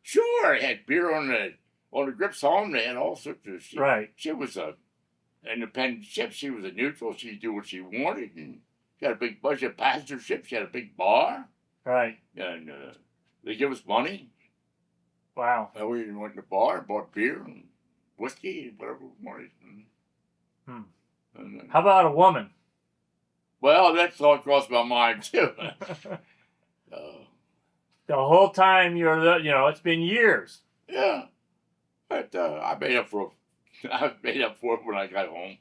Sure, I had beer on the grips home. They had all sorts of shit. Right. She was a independent ship. She was a neutral. She'd do what she wanted. And she had a big budget passenger ship. She had a big bar. Right. And they give us money. Wow. And we went to the bar and bought beer and whiskey and whatever we wanted. Hmm. And, How about a woman? well, that thought crossed my mind too. The whole time it's been years. Yeah, but I made up for it when I got home.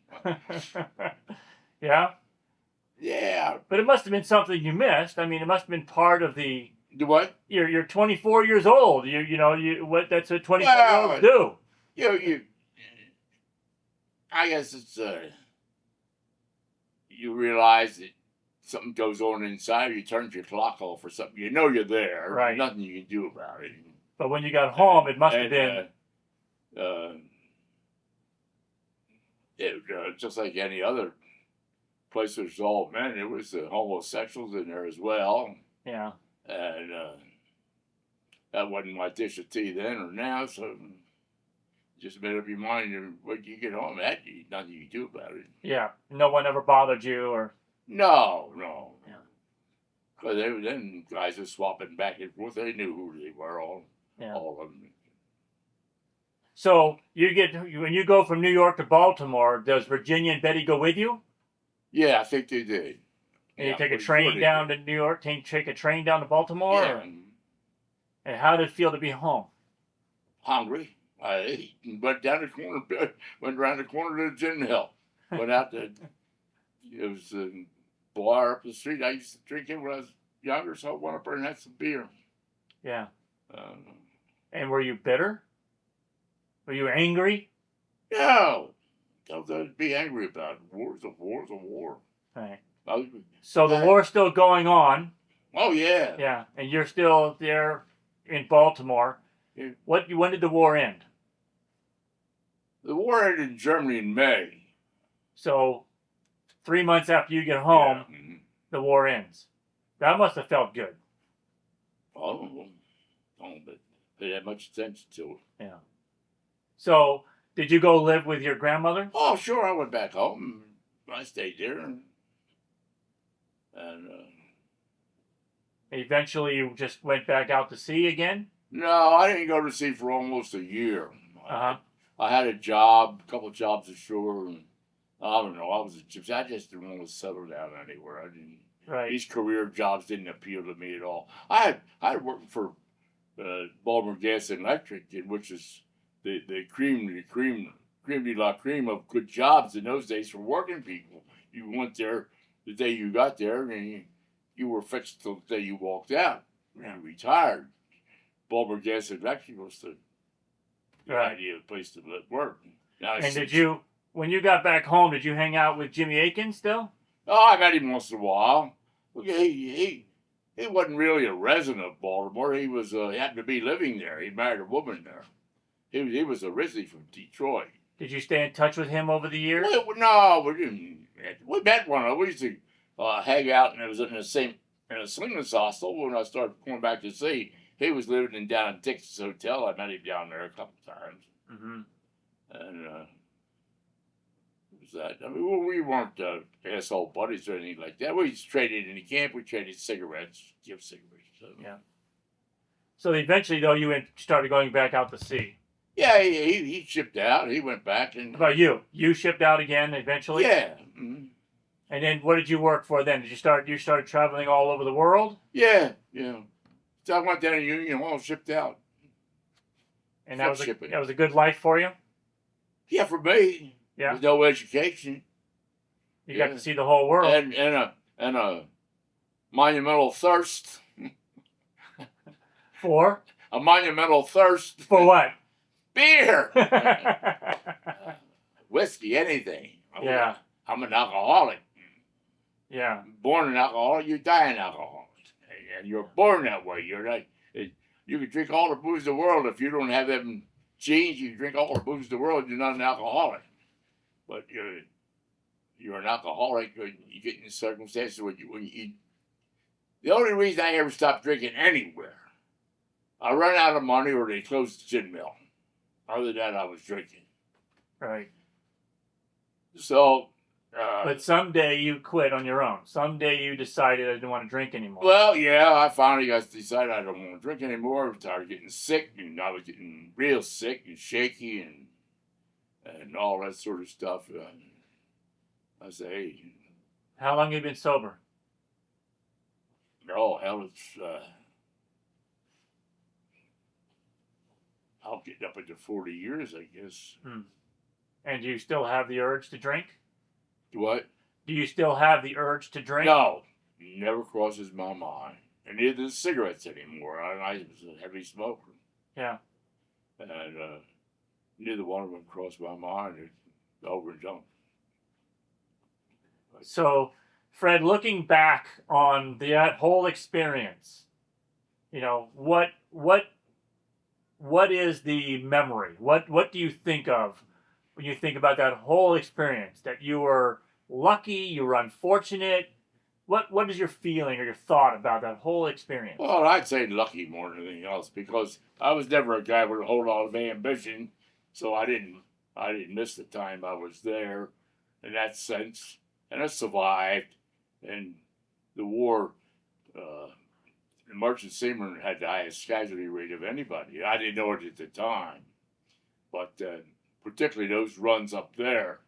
Yeah. Yeah. But it must have been something you missed. I mean, it must have been part of the. Do what? You're 24 years old. That's what 24-year-olds do. You. I guess it's you realize that something goes on inside. You turn your clock off or something. You know you're there. Right. Nothing you can do about it. But when you got home, it must have been. Just like any other place there's all men, there was homosexuals in there as well. Yeah. And that wasn't my dish of tea then or now, so just made up your mind. When you get home, nothing you can do about it. Yeah. No one ever bothered you or. No. Yeah. Because then guys are swapping back and forth. They knew who they were, all of them. So when you go from New York to Baltimore, does Virginia and Betty go with you? Yeah, I think they did. And you take a train down to New York, take a train down to Baltimore? Yeah. And how did it feel to be home? Hungry. I ate and went down the corner, went around the corner to the gin hill. Went out to, it was a bar up the street. I used to drink it when I was younger, so I went up there and had some beer. Yeah. And were you bitter? Were you angry? No. Don't be angry about it. War's a war. Right. So the war's still going on. Oh, yeah. Yeah. And you're still there in Baltimore. Yeah. When did the war end? The war ended in Germany in May. So 3 months after you get home, the war ends. That must have felt good. Oh, don't pay that much attention to it. Yeah. So, did you go live with your grandmother? Oh, sure. I went back home. I stayed there. And eventually you just went back out to sea again? no, I didn't go to sea for almost a year. Uh-huh. I had a couple of jobs ashore. And I don't know. I just didn't want to settle down anywhere. Right. These career jobs didn't appeal to me at all. I had worked for Baltimore Gas and Electric, which is the cream de la cream of good jobs in those days for working people. You went there the day you got there, and you were fixed till the day you walked out. When you retired, Baltimore Gas and Electric was the ideal place to work. Now, And did you, when you got back home, did you hang out with Jimmy Aiken still? Oh, I met him once in a while. He wasn't really a resident of Baltimore. He was happened to be living there. He married a woman there. He was originally from Detroit. Did you stay in touch with him over the years? No, we didn't. We met one of them. We used to hang out, and it was in a Slingers hostel when I started going back to sea. He was living down in Dixon's Hotel. I met him down there a couple times. Mm-hmm. And was that? I mean, we weren't asshole buddies or anything like that. We just traded in the camp. We traded cigarettes, gift cigarettes. So. Yeah. So eventually, though, you started going back out to sea. Yeah, he shipped out. He went back and. How about you? You shipped out again eventually. Yeah. Mm-hmm. And then, what did you work for then? You started traveling all over the world? Yeah. So I went down to Union Hall, shipped out. And that was a good life for you. Yeah, for me. Yeah. With no education. You got to see the whole world. And a monumental thirst. For? A monumental thirst. For what? Beer. Whiskey, anything. Yeah. I'm an alcoholic. Yeah. Born an alcoholic, you die an alcoholic. And you're born that way. You're not. You can drink all the booze in the world. If you don't have them genes, you can drink all the booze in the world. You're not an alcoholic. But you're an alcoholic when you get in circumstances when you. The only reason I ever stopped drinking anywhere, I run out of money or they closed the gin mill. Other than that, I was drinking. Right. So. But someday you quit on your own. Someday you decided I didn't want to drink anymore. Well, yeah, I finally decided I don't want to drink anymore. I was tired of getting sick, and I was getting real sick and shaky and all that sort of stuff. I say, hey. How long have you been sober? Oh, hell, it's... I'll get up into 40 years, I guess. And do you still have the urge to drink? What? Do you still have the urge to drink? No. Never crosses my mind. And neither the cigarettes anymore. I was a heavy smoker. Yeah. And neither one of them crossed my mind. It's over and done. So, Fred, looking back on that whole experience, what is the memory? What do you think of when you think about that whole experience? That you were lucky, you were unfortunate. What is your feeling or your thought about that whole experience? Well, I'd say lucky more than anything else because I was never a guy with a whole lot of ambition, so I didn't miss the time I was there in that sense, and I survived. And the war, the merchant seamen had the highest casualty rate of anybody. I didn't know it at the time, but particularly those runs up there.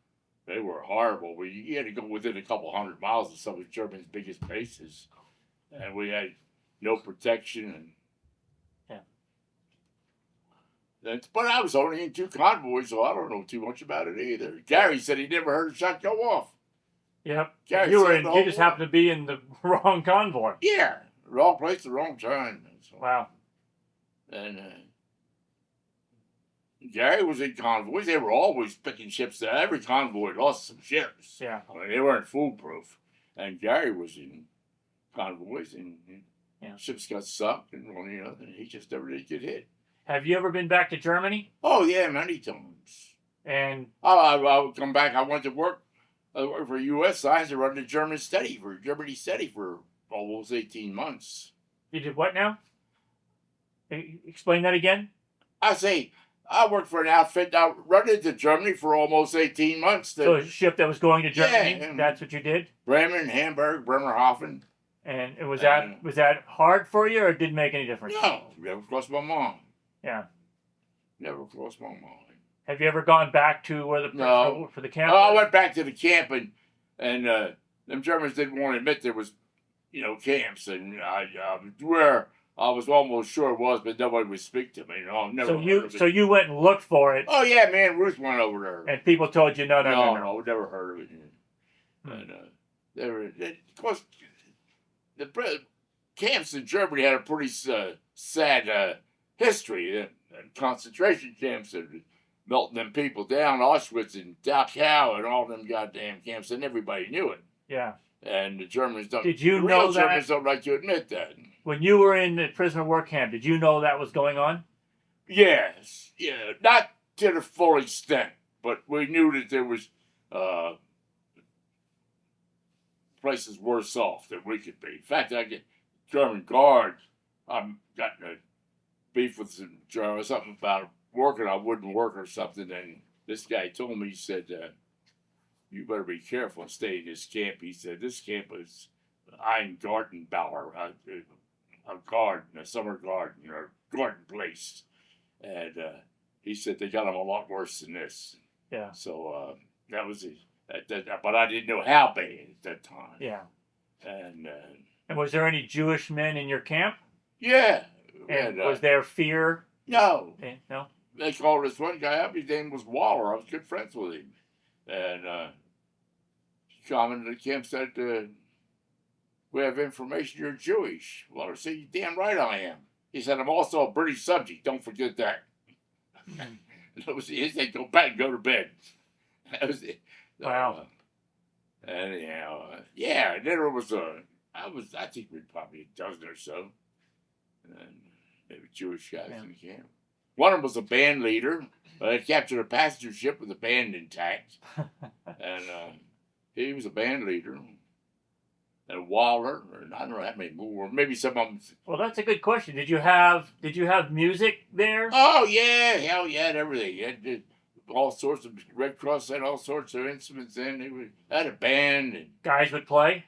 They were horrible. You had to go within a couple 100 miles of some of Germany's biggest bases. And we had no protection. But I was only in 2 convoys, so I don't know too much about it either. Gary said he never heard a shot go off. Yep. Gary You just happened to be in the wrong convoy. Yeah. Wrong place, the wrong time. So, wow. And Gary was in convoys. They were always picking ships there. Every convoy lost some ships. Yeah. I mean, they weren't foolproof. And Gary was in convoys, and ships got sunk, and he just never did get hit. Have you ever been back to Germany? Oh, yeah, many times. And I would come back. I went to work for U.S. Signs and run the Germany Steady for almost 18 months. You did what now? Explain that again. I say, I worked for an outfit that run into Germany for almost 18 months. So a ship that was going to Germany, yeah, that's what you did? Bremen, Hamburg, Bremerhaven. And was that hard for you or it didn't make any difference? No, never crossed my mind. Yeah. Never crossed my mind. Have you ever gone back to where for the camp? I went back to the camp and them Germans didn't want to admit there was, camps, and where I was almost sure it was, but nobody would speak to me. You know, I've never heard of it. So you went and looked for it, Oh yeah, man, Ruth went over there. and people told you no. No, never heard of it. Hmm. And of course, the camps in Germany had a pretty sad history. Concentration camps and melting them people down, Auschwitz and Dachau and all them goddamn camps, and everybody knew it. Yeah. And the Germans don't. Did you the know real that Germans don't like to admit that. when you were in the prisoner of war camp? Did you know that was going on? Yes, yeah, not to the full extent, but we knew that there was places worse off than we could be. In fact, I get German guards. I'm got in a beef with some German, something about working. I wouldn't work or something, and this guy told me, he said, "You better be careful and stay in this camp." He said, "This camp is Ein Gartenbauer, a garden, a summer garden, or garden place." And he said they got them a lot worse than this. Yeah. So that was it. But I didn't know how bad at that time. Yeah. And was there any Jewish men in your camp? yeah. And was there fear? No. No. They called this one guy up. His name was Waller. I was good friends with him. And he commented to the camp, said, "We have information you're Jewish." Waller said, "You damn right I am." He said, "I'm also a British subject. Don't forget that." That was it. He said, "Go back and go to bed." That was it. Wow. Anyhow, yeah, and there was I think we were probably a dozen or so. And maybe Jewish guys in the camp. One of them was a band leader. They captured a passenger ship with the band intact. And he was a band leader. And Waller, and I don't know how many more. Maybe some of them. Well, that's a good question. Did you have music there? Oh yeah, hell yeah, and everything. Had all sorts of Red Cross had all sorts of instruments in. They had a band and Guys would play.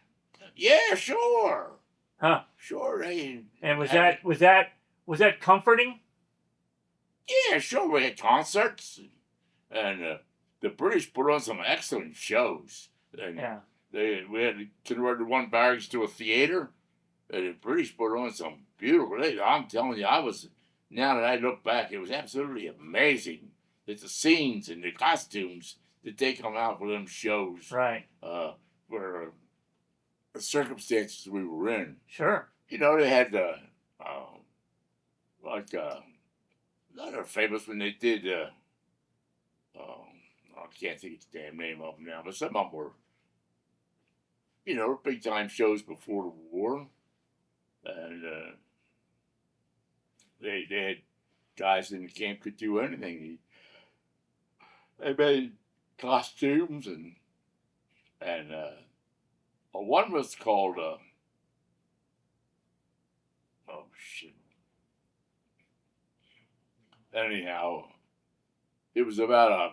yeah, sure. Huh. Sure, they. And was that comforting? Yeah, sure. We had concerts, and the British put on some excellent shows. And Yeah. we had converted one barracks to a theater, and the British put on some beautiful. I'm telling you, now that I look back, it was absolutely amazing that the scenes and the costumes that they come out for them shows, Right. were the circumstances we were in. Sure. You know, they had not are famous when they did. I can't think of the damn name of them now, but some of them were, big time shows before the war, and they had guys in the camp could do anything. They made costumes and one was called oh shit. Anyhow, it was about a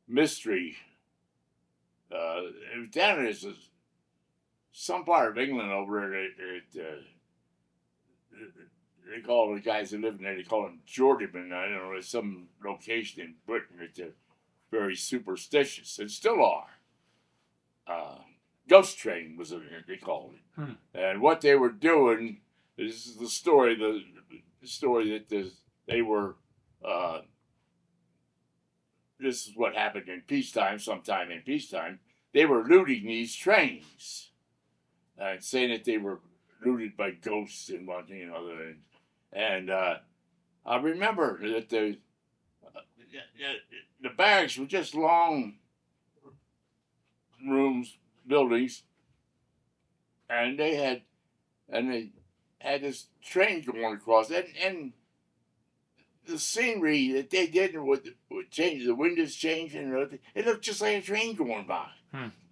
mystery. It was down in some part of England over there. They call the guys that live in there, they call them Jordanmen. I don't know, there's some location in Britain that they're very superstitious and still are. Ghost train was what they called it. And what they were doing, this is the story, the story that they were, this is what happened in peacetime, sometime in peacetime. They were looting these trains and saying that they were looted by ghosts and one thing and another. And I remember that the barracks were just long rooms, buildings, and they had this train going across, and the scenery that they did would change, the windows changing, it looked just like a train going by.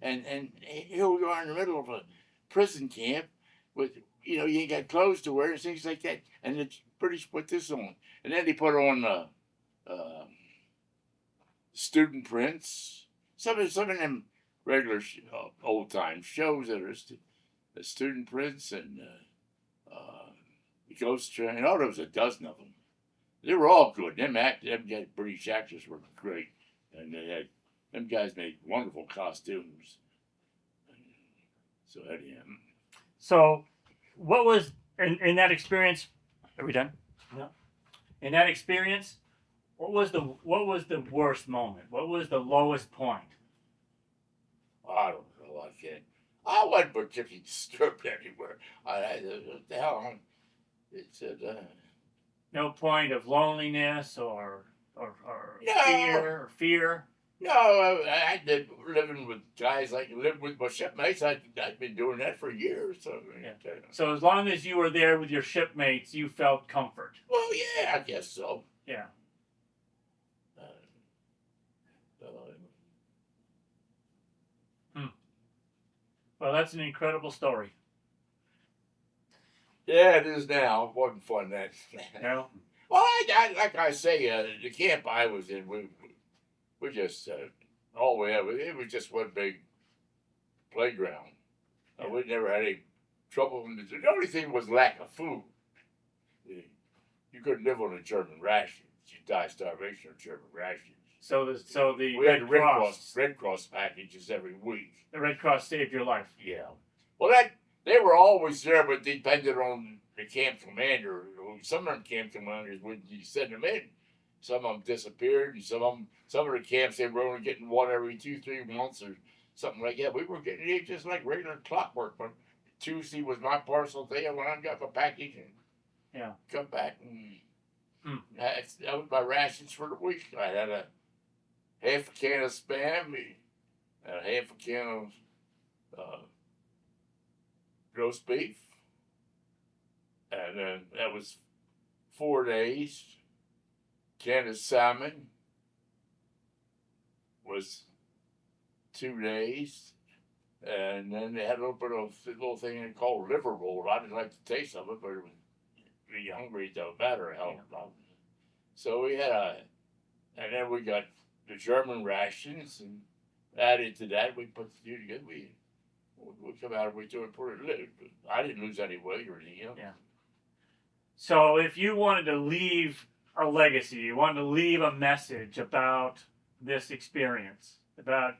And here we are in the middle of a prison camp with, you ain't got clothes to wear and things like that. And the British put this on. And then they put on student prints. Some of them regular old time shows that are the student prints and the Ghost Train. Oh, there was a dozen of them. They were all good. Them British actors were great. And them guys made wonderful costumes. So anyhow. So, what was in that experience, are we done? No. In that experience, what was the worst moment? What was the lowest point? I don't know. I can't. I wasn't particularly disturbed anywhere. What the hell? It's No point of loneliness or No. fear. No, I did living with guys like living with my shipmates. I'd been doing that for years. So, Yeah. So as long as you were there with your shipmates, you felt comfort. well, yeah, I guess so. Yeah. Uh, Well, that's an incredible story. yeah, it is now. It wasn't fun then. No. Well, I like I say, the camp I was in, we just all we had. It was just one big playground. Yeah. We never had any trouble. The only thing was lack of food. You couldn't live on a German ration. You'd die of starvation on German rations. So the We had Red Cross. Red Cross packages every week. The Red Cross saved your life. Yeah. Well, they were always there, but depended on the camp commander. Some of them camp commanders, when you send them in, some of them disappeared, and some of the camps they were only getting one every 2-3 months or something like that. We were getting it just like regular clockwork. But Tuesday was my parcel day, and when I got my package and come back and that was my rations for the week. I had a half a can of Spam, and a half a can of roast beef, and then that was 4 days. Can of salmon was 2 days, and then they had a little bit of a little thing called liver roll. I didn't like the taste of it, but it was really hungry, so better help. So we had and then we got the German rations, and added to that, we put the two together. We come out and we do it pretty good. I didn't lose any weight or anything. Yeah. So if you wanted to leave a legacy, you wanted to leave a message about this experience, about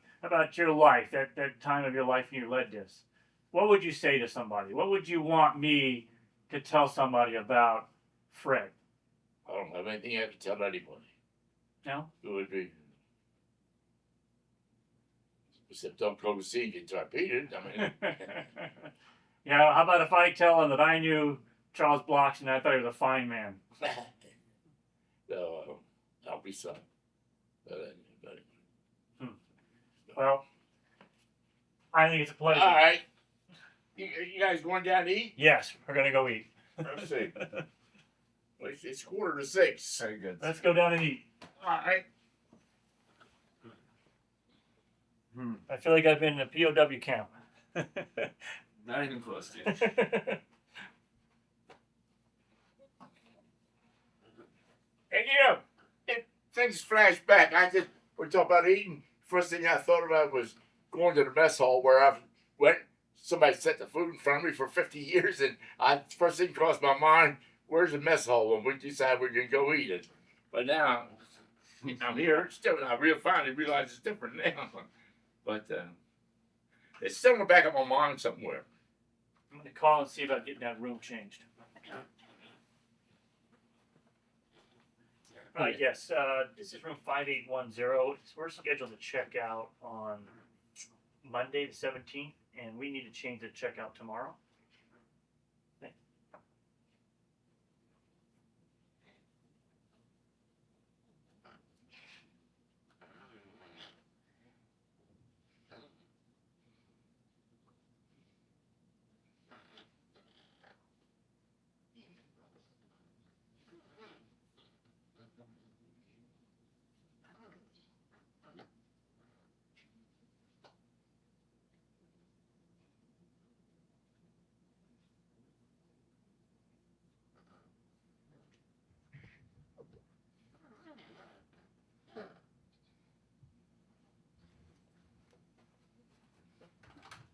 your life, that time of your life when you led this, what would you say to somebody? What would you want me to tell somebody about Fred? I don't have anything I have to tell anybody. No? It would be, except don't go to see and get torpedoed. I mean, Yeah, how about if I tell them that I knew Charles Blockston and I thought he was a fine man? no, I'll be sorry. Well, I think it's a pleasure. All right. You guys going down to eat? Yes, we're going to go eat. Let's see. Well, it's 5:45. Very good. Let's go down and eat. All right. I feel like I've been in a POW camp. Not even close to. And things flash back. We're talking about eating. First thing I thought about was going to the mess hall where I went. Somebody set the food in front of me for 50 years, and first thing crossed my mind, where's the mess hall when we decide we're going to go eat it? But now, I'm here. Still, I finally realize it's different now. But it's still in the back of my mind somewhere. I'm going to call and see about getting that room changed. Right, yes. This is room 5810. We're scheduled to check out on Monday the 17th, and we need to change the checkout tomorrow. Okay.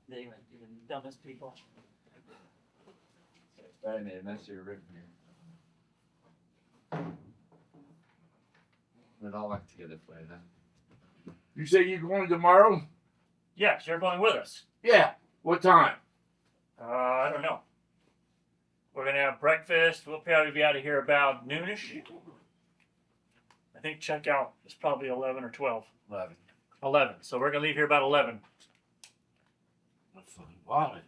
They even dumbest people. Sorry, man, that's your rib here. We'd all like to get it played, huh? You say you're going tomorrow? Yes, you're going with us. Yeah. What time? I don't know. We're gonna have breakfast. We'll probably be out of here about noonish. I think checkout is probably 11 or 12. 11. 11. So we're gonna leave here about 11. That's a wallet.